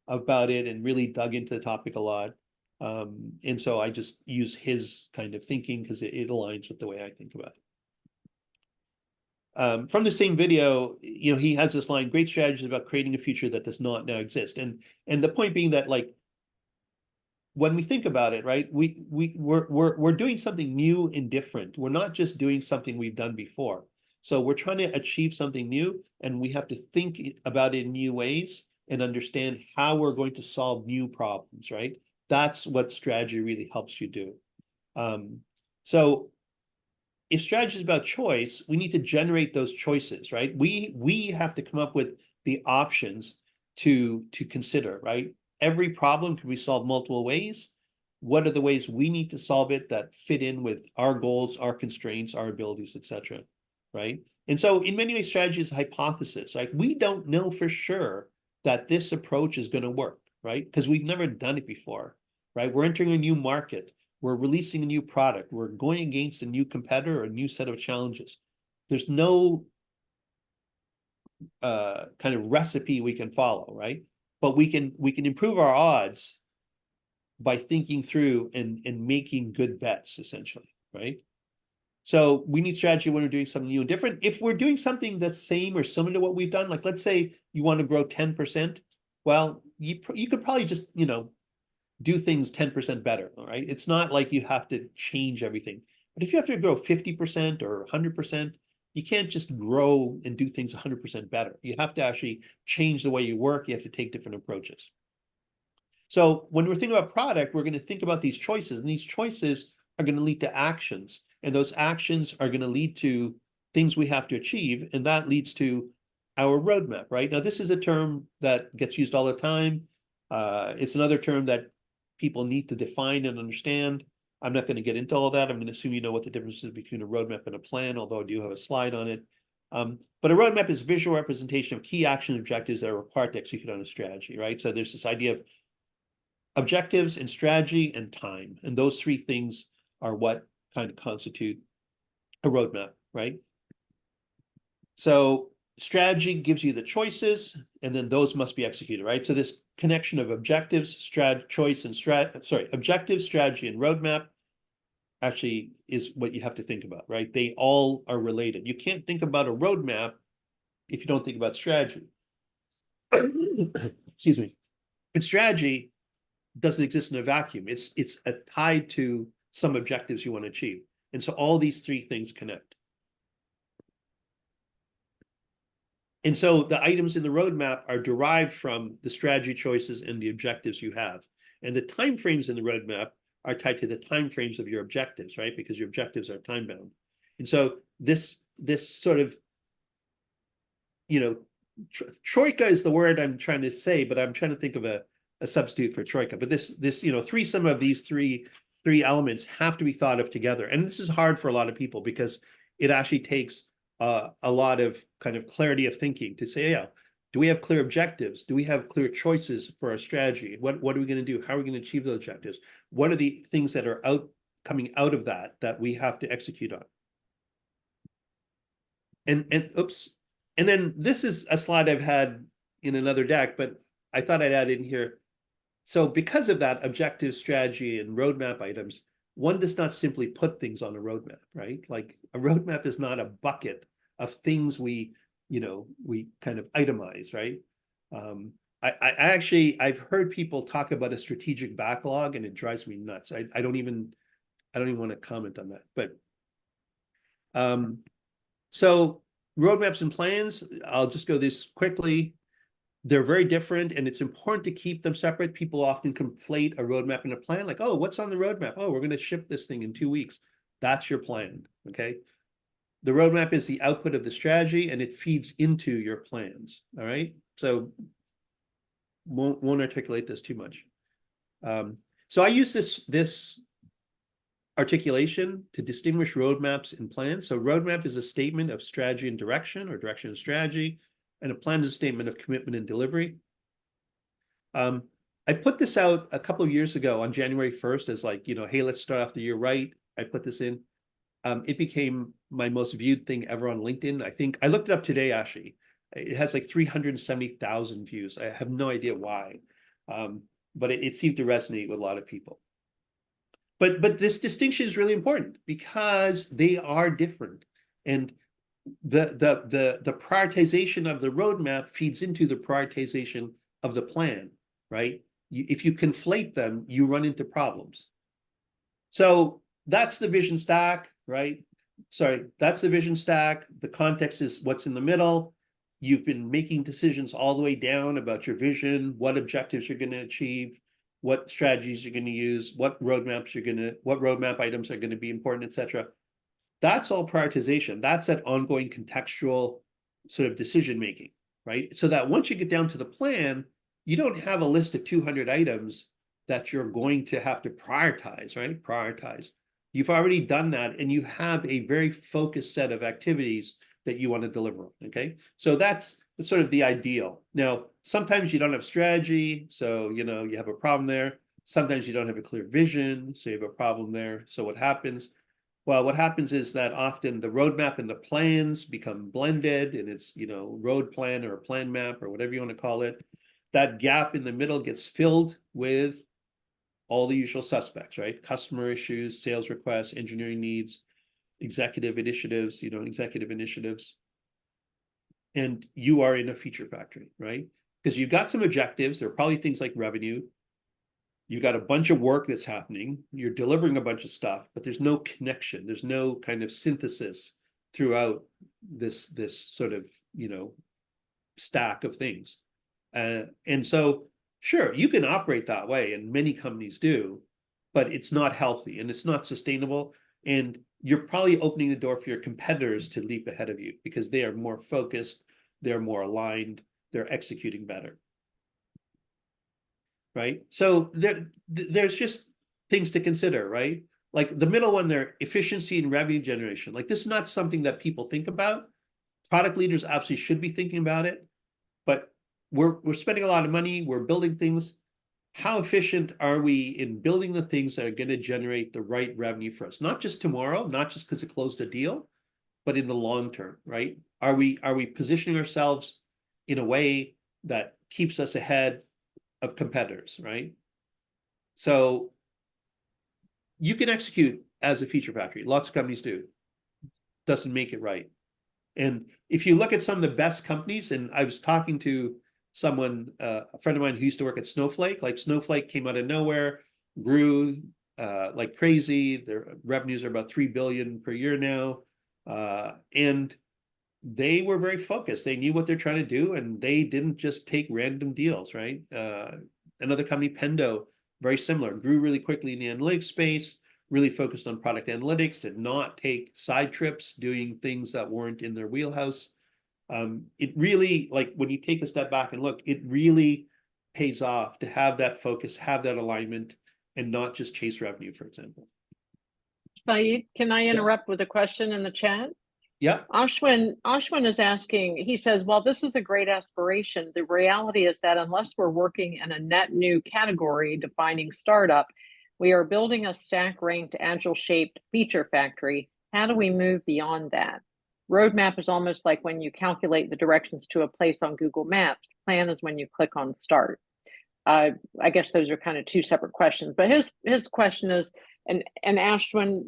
about it and really dug into the topic a lot. And so I just use his kind of thinking because it aligns with the way I think about it. From the same video, he has this line, great strategies about creating a future that does not now exist. And the point being that, like, when we think about it, right, we're doing something new and different. We're not just doing something we've done before. So we're trying to achieve something new, and we have to think about it in new ways and understand how we're going to solve new problems, right? That's what strategy really helps you do. So if strategy is about choice, we need to generate those choices, right? We have to come up with the options to consider, right? Every problem can be solved multiple ways. What are the ways we need to solve it that fit in with our goals, our constraints, our abilities, etc. Right? And so in many ways, strategy is a hypothesis, right? We don't know for sure that this approach is going to work, right? Because we've never done it before, right? We're entering a new market. we're releasing a new product, we're going against a new competitor or a new set of challenges. There's no kind of recipe we can follow, right? But we can improve our odds by thinking through and making good bets, essentially, right? So we need strategy when we're doing something new and different. If we're doing something the same or similar to what we've done, like let's say you want to grow 10%, well, you could probably just, you know, do things 10% better, all right? It's not like you have to change everything. But if you have to grow 50% or 100%, you can't just grow and do things 100% better. You have to actually change the way you work. You have to take different approaches. So when we're thinking about product, we're going to think about these choices, and these choices are going to lead to actions, and those actions are going to lead to things we have to achieve, and that leads to our roadmap, right? Now, this is a term that gets used all the time. It's another term that people need to define and understand. I'm not going to get into all that. I'm going to assume you know what the difference is between a roadmap and a plan, although I do have a slide on it. But a roadmap is visual representation of key action objectives that are required to execute on a strategy, right? So there's this idea of objectives and strategy and time. And those three things are what kind of constitute a roadmap, right? So strategy gives you the choices, and then those must be executed, right? So this connection of objectives, objective, strategy, and roadmap actually is what you have to think about, right? They all are related. You can't think about a roadmap if you don't think about strategy. Excuse me. And strategy doesn't exist in a vacuum. It's tied to some objectives you want to achieve. And so all these three things connect. And so the items in the roadmap are derived from the strategy choices and the objectives you have. And the timeframes in the roadmap are tied to the timeframes of your objectives, right? Because your objectives are time bound. And so this sort of, you know, troika is the word I'm trying to say, but I'm trying to think of a substitute for troika. But this, you know, threesome of these three elements have to be thought of together. And this is hard for a lot of people because it actually takes a lot of kind of clarity of thinking to say, yeah, do we have clear objectives? Do we have clear choices for our strategy? What are we going to do? How are we going to achieve those objectives? What are the things that are coming out of that we have to execute on? And oops. And then this is a slide I've had in another deck, but I thought I'd add in here. So because of that objective, strategy, and roadmap items, one does not simply put things on a roadmap, right? Like a roadmap is not a bucket of things we kind of itemize, right? I've heard people talk about a strategic backlog, and it drives me nuts. I don't even want to comment on that. But so roadmaps and plans, I'll just go this quickly. They're very different, and it's important to keep them separate. People often conflate a roadmap and a plan, like, oh, what's on the roadmap? Oh, we're going to ship this thing in 2 weeks. That's your plan, okay? The roadmap is the output of the strategy, and it feeds into your plans, all right? So won't articulate this too much. So I use this articulation to distinguish roadmaps and plans. So roadmap is a statement of strategy and direction, or direction and strategy, and a plan is a statement of commitment and delivery. I put this out a couple of years ago on January 1st as like, you know, hey, let's start off the year right. I put this in. It became my most viewed thing ever on LinkedIn. I think I looked it up today, actually. It has like 370,000 views. I have no idea why, but it seemed to resonate with a lot of people. But this distinction is really important because they are different. And the prioritization of the roadmap feeds into the prioritization of the plan, right? If you conflate them, you run into problems. So that's the vision stack, right? Sorry, that's the vision stack. The context is what's in the middle. You've been making decisions all the way down about your vision, what objectives you're going to achieve, what strategies you're going to use, what roadmap items are going to be important, etc. That's all prioritization. That's that ongoing contextual sort of decision making, right? So that once you get down to the plan, you don't have a list of 200 items that you're going to have to prioritize, right? Prioritize. You've already done that, and you have a very focused set of activities that you want to deliver on, okay? So that's sort of the ideal. Now, sometimes you don't have strategy, so, you know, you have a problem there. Sometimes you don't have a clear vision, so you have a problem there. So what happens? Well, what happens is that often the roadmap and the plans become blended, and it's, road plan or a plan map or whatever you want to call it. That gap in the middle gets filled with all the usual suspects, right? Customer issues, sales requests, engineering needs, executive initiatives. And you are in a feature factory, right? Because you've got some objectives. There are probably things like revenue. You got a bunch of work that's happening. You're delivering a bunch of stuff, but there's no connection. There's no kind of synthesis throughout this sort of, stack of things. And so, sure, you can operate that way, and many companies do, but it's not healthy and it's not sustainable. And you're probably opening the door for your competitors to leap ahead of you because they are more focused, they're more aligned, they're executing better. Right? So there's just things to consider, right? Like the middle one there, efficiency and revenue generation. Like this is not something that people think about. Product leaders absolutely should be thinking about it, but we're spending a lot of money, we're building things. How efficient are we in building the things that are going to generate the right revenue for us? Not just tomorrow, not just because it closed a deal, but in the long term, right? Are we positioning ourselves in a way that keeps us ahead of competitors, right? So you can execute as a feature factory. Lots of companies do. Doesn't make it right. And if you look at some of the best companies, and I was talking to someone, a friend of mine who used to work at Snowflake, like Snowflake came out of nowhere, grew like crazy. Their revenues are about 3 billion per year now. And they were very focused. They knew what they're trying to do, and they didn't just take random deals, right? Another company, Pendo, very similar, grew really quickly in the analytics space, really focused on product analytics, did not take side trips doing things that weren't in their wheelhouse. It really, like when you take a step back and look, it really pays off to have that focus, have that alignment, and not just chase revenue, for example. Saeed, can I interrupt with a question in the chat? Yeah. Ashwin is asking, he says, while this is a great aspiration, the reality is that unless we're working in a net new category defining startup, we are building a stack ranked agile shaped feature factory. How do we move beyond that? Roadmap is almost like when you calculate the directions to a place on Google Maps. Plan is when you click on start. I guess those are kind of two separate questions, but his question is, and Ashwin,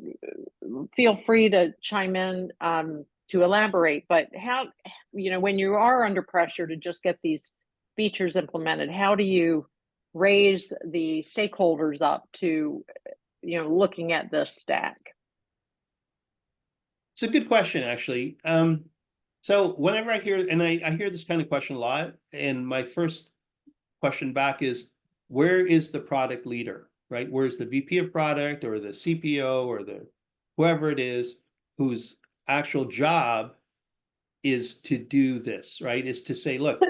feel free to chime in to elaborate, but how, when you are under pressure to just get these features implemented, how do you raise the stakeholders up to, looking at this stack? It's a good question, actually. So whenever I hear, and I hear this kind of question a lot, and my first question back is, where is the product leader, right? Where's the VP of product or the CPO or the whoever it is whose actual job is to do this, right? Is to say, look,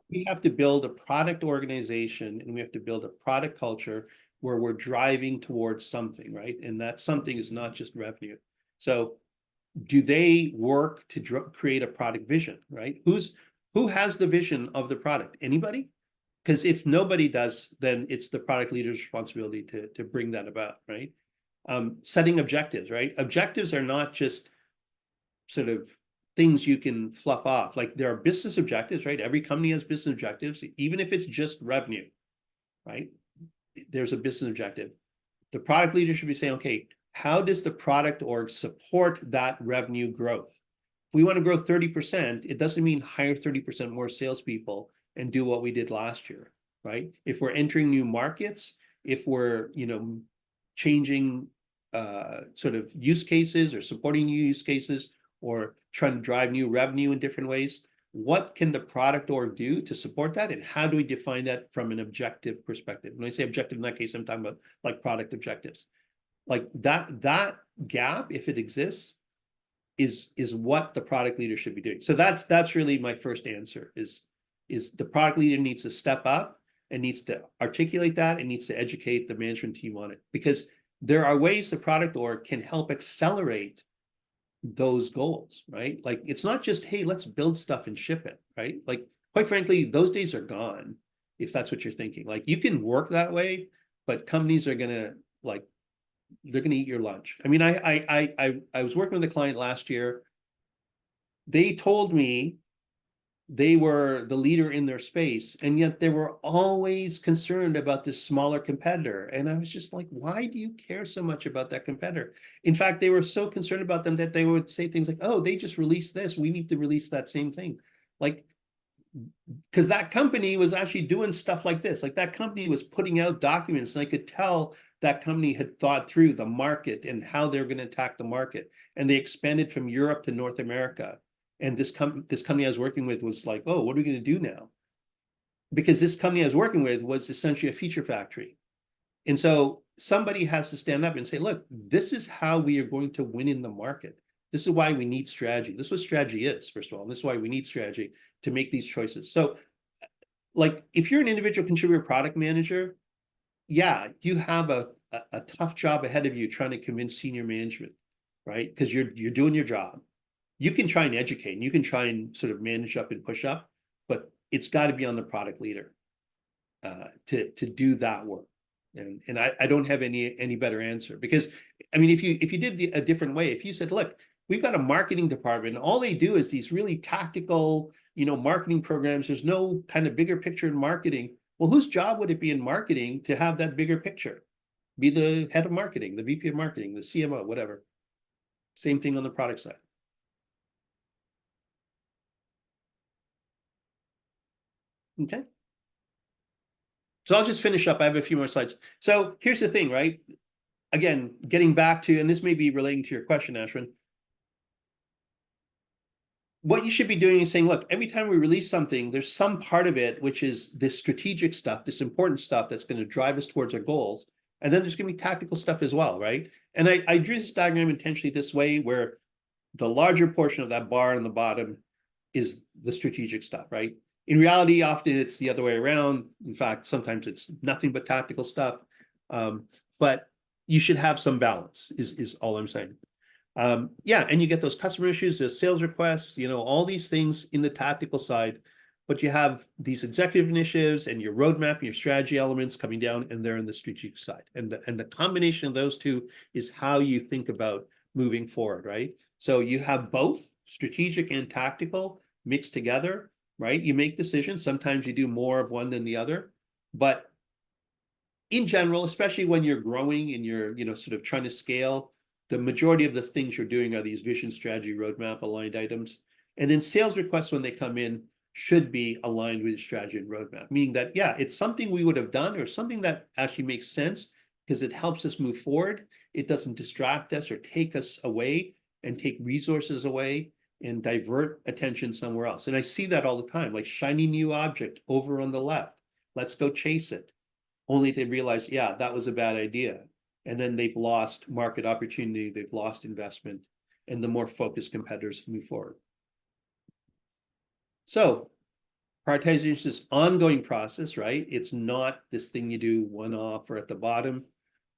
we have to build a product organization and we have to build a product culture where we're driving towards something, right? And that something is not just revenue. So do they work to create a product vision, right? Who has the vision of the product? Anybody? Because if nobody does, then it's the product leader's responsibility to bring that about, right? Setting objectives, right? Objectives are not just sort of things you can fluff off. Like there are business objectives, right? Every company has business objectives, even if it's just revenue, right? There's a business objective. The product leader should be saying, okay, how does the product org support that revenue growth? If we want to grow 30%, it doesn't mean hire 30% more salespeople and do what we did last year, right? If we're entering new markets, if we're, changing sort of use cases or supporting new use cases or trying to drive new revenue in different ways, what can the product org do to support that? And how do we define that from an objective perspective? When I say objective in that case, I'm talking about like product objectives. Like that gap, if it exists, is what the product leader should be doing. So that's really my first answer is the product leader needs to step up and needs to articulate that and needs to educate the management team on it, because there are ways the product org can help accelerate those goals, right? Like it's not just, hey, let's build stuff and ship it, right? Like quite frankly, those days are gone if that's what you're thinking. Like you can work that way, but companies are gonna like, they're gonna eat your lunch. I mean, I was working with a client last year. They told me they were the leader in their space, and yet they were always concerned about this smaller competitor. And I was just like, why do you care so much about that competitor? In fact, they were so concerned about them that they would say things like, oh, they just released this, we need to release that same thing. Like, because that company was actually doing stuff like this. Like that company was putting out documents, and I could tell that company had thought through the market and how they're going to attack the market. And they expanded from Europe to North America. And this company I was working with was like, oh, what are we going to do now? Because this company I was working with was essentially a feature factory. And so somebody has to stand up and say, look, this is how we are going to win in the market. This is why we need strategy. This is what strategy is, first of all. This is why we need strategy to make these choices. So like if you're an individual contributor product manager, yeah, you have a tough job ahead of you trying to convince senior management, right? Because you're doing your job. You can try and educate, and you can try and sort of manage up and push up, but it's got to be on the product leader to do that work. And I don't have any better answer, because I mean, if you did a different way, if you said, look, we've got a marketing department, and all they do is these really tactical, marketing programs. There's no kind of bigger picture in marketing. Well, whose job would it be in marketing to have that bigger picture? Be the head of marketing, the VP of marketing, the CMO, whatever. Same thing on the product side. Okay. So I'll just finish up. I have a few more slides. So here's the thing, right? Again, getting back to, and this may be relating to your question, Ashwin. What you should be doing is saying, look, every time we release something, there's some part of it, which is this strategic stuff, this important stuff that's going to drive us towards our goals. And then there's going to be tactical stuff as well, right? And I drew this diagram intentionally this way, where the larger portion of that bar on the bottom is the strategic stuff, right? In reality, often it's the other way around. In fact, sometimes it's nothing but tactical stuff. But you should have some balance, is all I'm saying. Yeah, and you get those customer issues, the sales requests, all these things in the tactical side, but you have these executive initiatives and your roadmap and your strategy elements coming down, and they're in the strategic side. And the combination of those two is how you think about moving forward, right? So you have both strategic and tactical mixed together, right? You make decisions. Sometimes you do more of one than the other, but in general, especially when you're growing and you're, sort of trying to scale, the majority of the things you're doing are these vision, strategy, roadmap, aligned items. And then sales requests, when they come in, should be aligned with your strategy and roadmap, meaning that, yeah, it's something we would have done, or something that actually makes sense because it helps us move forward. It doesn't distract us or take us away and take resources away and divert attention somewhere else. And I see that all the time, like shiny new object over on the left. Let's go chase it. Only to realize, yeah, that was a bad idea. And then they've lost market opportunity, they've lost investment, and the more focused competitors move forward. So prioritization is this ongoing process, right? It's not this thing you do one-off or at the bottom.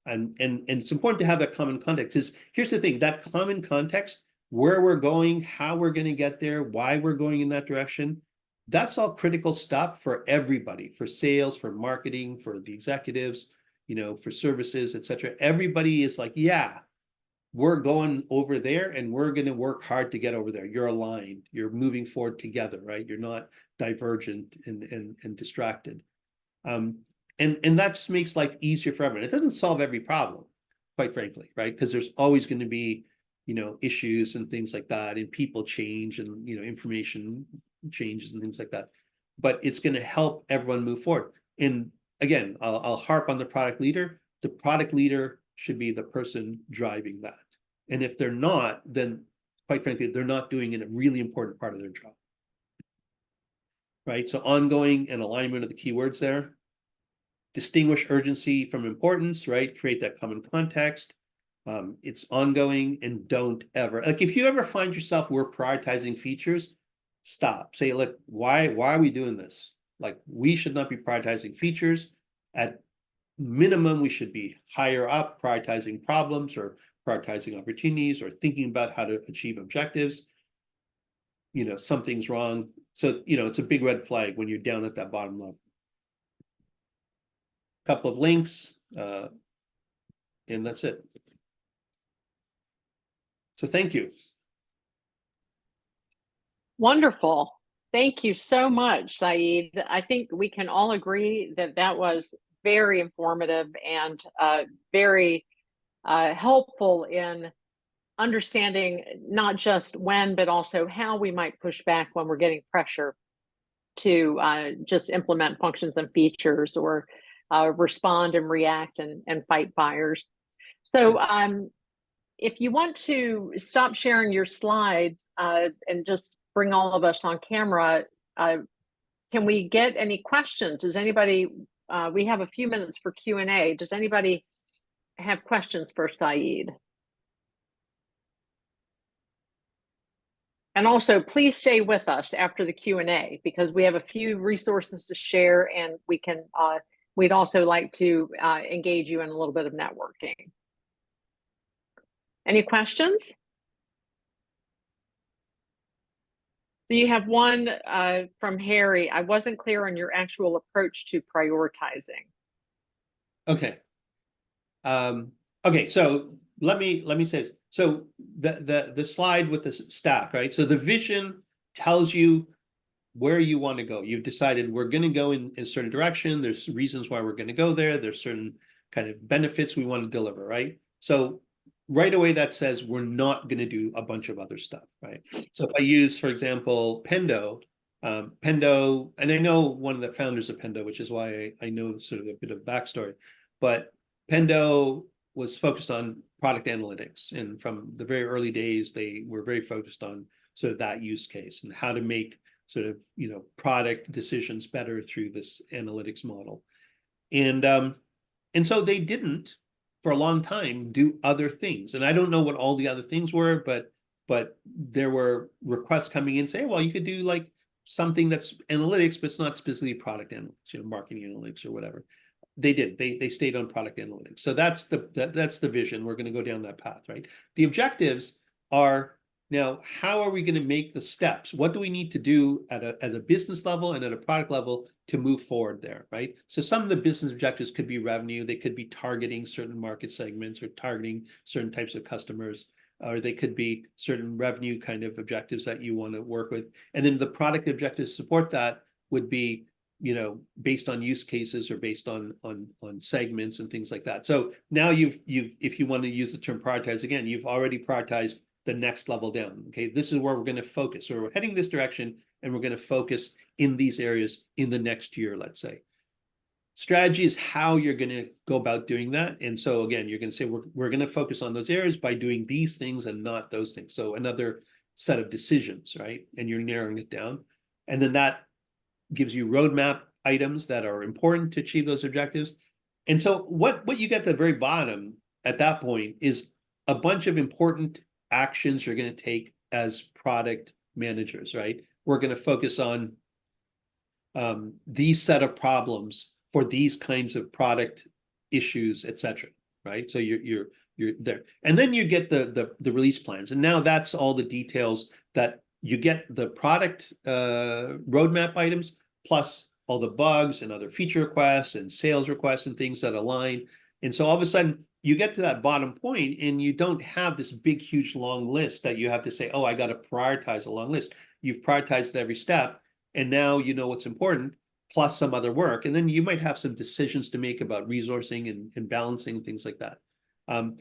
And it's important to have that common context. Because here's the thing, that common context, where we're going, how we're going to get there, why we're going in that direction, that's all critical stuff for everybody, for sales, for marketing, for the executives, for services, etc. Everybody is like, yeah, we're going over there and we're going to work hard to get over there. You're aligned, you're moving forward together, right? You're not divergent and distracted. And that just makes life easier for everyone. It doesn't solve every problem, quite frankly, right? Because there's always going to be, issues and things like that, and people change, and information changes and things like that. But it's going to help everyone move forward. And again, I'll harp on the product leader. The product leader should be the person driving that. And if they're not, then quite frankly, they're not doing a really important part of their job. Right? So ongoing and alignment of the keywords there. Distinguish urgency from importance, right? Create that common context. It's ongoing, and don't ever, like if you ever find yourself, we're prioritizing features, stop. Say, look, why are we doing this? Like, we should not be prioritizing features. At minimum, we should be higher up, prioritizing problems or prioritizing opportunities or thinking about how to achieve objectives. Something's wrong. So, it's a big red flag when you're down at that bottom level. couple of links, and that's it. So thank you. Wonderful. Thank you so much, Saeed. I think we can all agree that that was very informative and very helpful in understanding not just when, but also how we might push back when we're getting pressure to just implement functions and features, or respond and react and fight fires. So if you want to stop sharing your slides and just bring all of us on camera, can we get any questions? Does anybody, we have a few minutes for Q&A. Does anybody have questions for Saeed? And also, please stay with us after the Q&A, because we have a few resources to share, and we can, we'd also like to engage you in a little bit of networking. Any questions? So you have one from Harry. I wasn't clear on your actual approach to prioritizing. Okay. Okay, so let me say this. So the slide with the stack, right? So the vision tells you where you want to go. You've decided we're going to go in a certain direction. There's reasons why we're going to go there. There's certain kind of benefits we want to deliver, right? So right away that says we're not going to do a bunch of other stuff, right? So if I use, for example, Pendo, Pendo, and I know one of the founders of Pendo, which is why I know sort of a bit of backstory, but Pendo was focused on product analytics, and from the very early days, they were very focused on sort of that use case and how to make sort of, you know, product decisions better through this analytics model. And so they didn't, for a long time, do other things. And I don't know what all the other things were, but there were requests coming in saying, well, you could do like something that's analytics, but it's not specifically product analytics, you know, marketing analytics or whatever. They did. They stayed on product analytics. So that's the vision. We're going to go down that path, right? The objectives are, now, how are we going to make the steps? What do we need to do at a business level and at a product level to move forward there, right? So some of the business objectives could be revenue. They could be targeting certain market segments or targeting certain types of customers, or they could be certain revenue kind of objectives that you want to work with. And then the product objectives to support that would be, you know, based on use cases or based on segments and things like that. So now you've if you want to use the term prioritize again, you've already prioritized the next level down. Okay, this is where we're going to focus, or we're heading this direction, and we're going to focus in these areas in the next year, let's say. Strategy is how you're going to go about doing that. And so again, you're going to say we're going to focus on those areas by doing these things and not those things. So another set of decisions, right? And you're narrowing it down. And then that gives you roadmap items that are important to achieve those objectives. And so what you get at the very bottom at that point is a bunch of important actions you're going to take as product managers, right? We're going to focus on these set of problems for these kinds of product issues, etc. Right? So you're there, and then you get the release plans, and now that's all the details that you get, the product roadmap items plus all the bugs and other feature requests and sales requests and things that align. And so all of a sudden you get to that bottom point and you don't have this big, huge, long list that you have to say, oh, I got to prioritize a long list. You've prioritized every step, and now you know what's important, plus some other work. And then you might have some decisions to make about resourcing and balancing, things like that.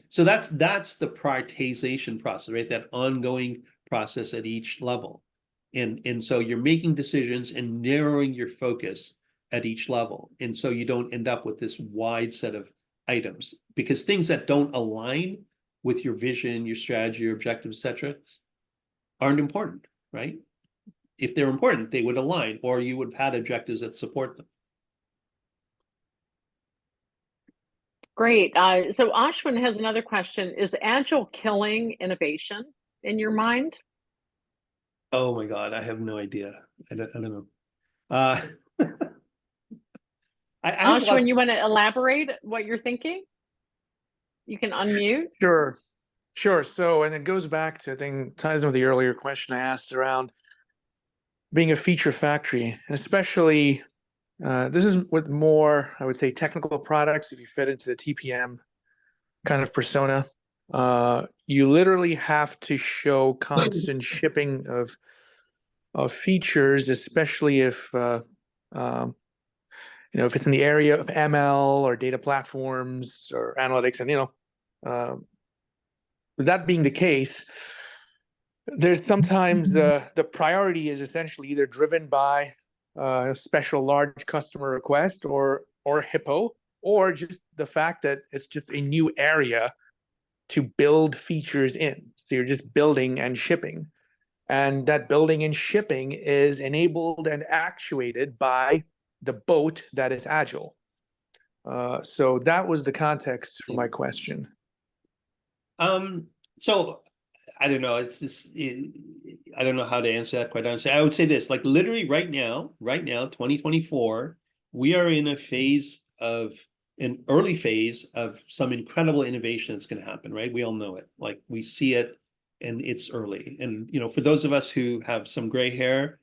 So that's the prioritization process, right? That ongoing process at each level. And so you're making decisions and narrowing your focus at each level. And so you don't end up with this wide set of items, because things that don't align with your vision, your strategy, your objectives, etc., aren't important, right? If they're important, they would align, or you would have had objectives that support them. Great. So Ashwin has another question. Is Agile killing innovation in your mind? Oh my God, I have no idea. I don't know. Ashwin, you want to elaborate what you're thinking? You can unmute. Sure. So, and it goes back to, I think, ties with the earlier question I asked around being a feature factory, and especially This is with more, I would say, technical products. If you fit into the TPM kind of persona, you literally have to show constant shipping of features, especially if if it's in the area of ML or data platforms or analytics. And with that being the case, there's sometimes the priority is essentially either driven by a special large customer request or HIPPO, or just the fact that it's just a new area to build features in. So you're just building and shipping. And that building and shipping is enabled and actuated by the boat that is agile. So that was the context for my question. So I don't know. I don't know how to answer that quite honestly. I would say this, like literally right now, 2024, we are in an early phase of some incredible innovation that's going to happen, right? We all know it. Like we see it and it's early. And, for those of us who have some gray hair,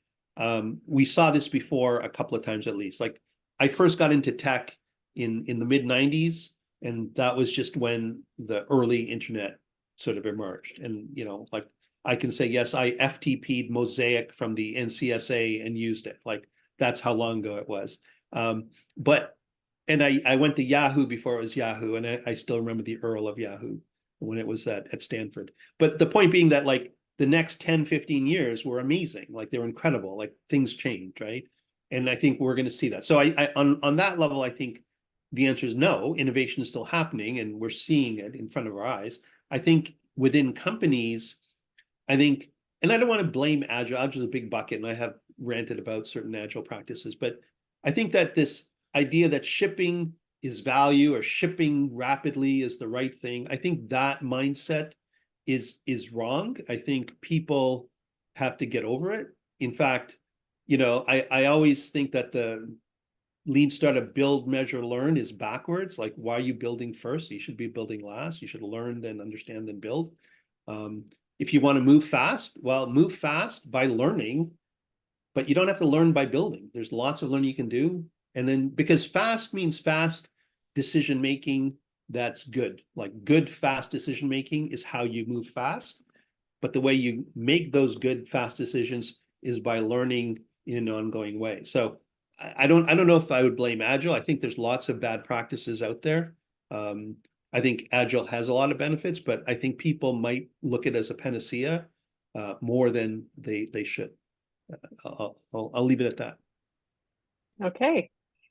we saw this before a couple of times at least. Like I first got into tech in the mid 90s, and that was just when the early internet sort of emerged. And, like I can say, yes, I FTP'd Mosaic from the NCSA and used it. Like that's how long ago it was. And I went to Yahoo before it was Yahoo, and I still remember the Earl of Yahoo when it was at Stanford. But the point being that like the next 10, 15 years were amazing. Like they were incredible, like things changed, right? And I think we're going to see that. So on that level, I think the answer is no, innovation is still happening and we're seeing it in front of our eyes. I think within companies, and I don't want to blame Agile. Agile is a big bucket, and I have ranted about certain Agile practices, but I think that this idea that shipping is value or shipping rapidly is the right thing, I think that mindset is wrong. I think people have to get over it. In fact, I always think that the lean startup build, measure, learn is backwards. Like, why are you building first? You should be building last. You should learn, then understand, then build. If you want to move fast, well, move fast by learning, but you don't have to learn by building. There's lots of learning you can do. And then because fast means fast decision making, that's good. Like good, fast decision making is how you move fast. But the way you make those good, fast decisions is by learning in an ongoing way. So I don't know if I would blame Agile. I think there's lots of bad practices out there. I think Agile has a lot of benefits, but I think people might look at it as a panacea more than they should. I'll leave it at that. Okay.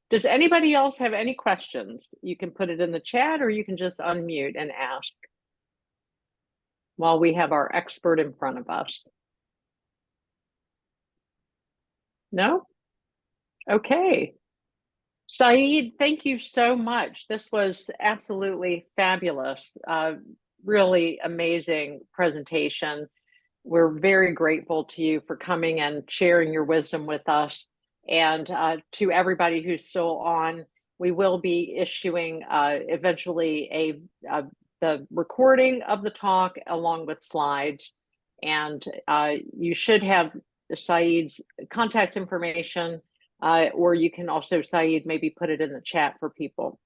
Does anybody else have any questions? You can put it in the chat or you can just unmute and ask while we have our expert in front of us. No? Okay. Saeed, thank you so much. This was absolutely fabulous. Really amazing presentation. We're very grateful to you for coming and sharing your wisdom with us. And to everybody who's still on, we will be issuing eventually the recording of the talk along with slides. And you should have Saeed's contact information, or you can also, Saeed, maybe put it in the chat for people.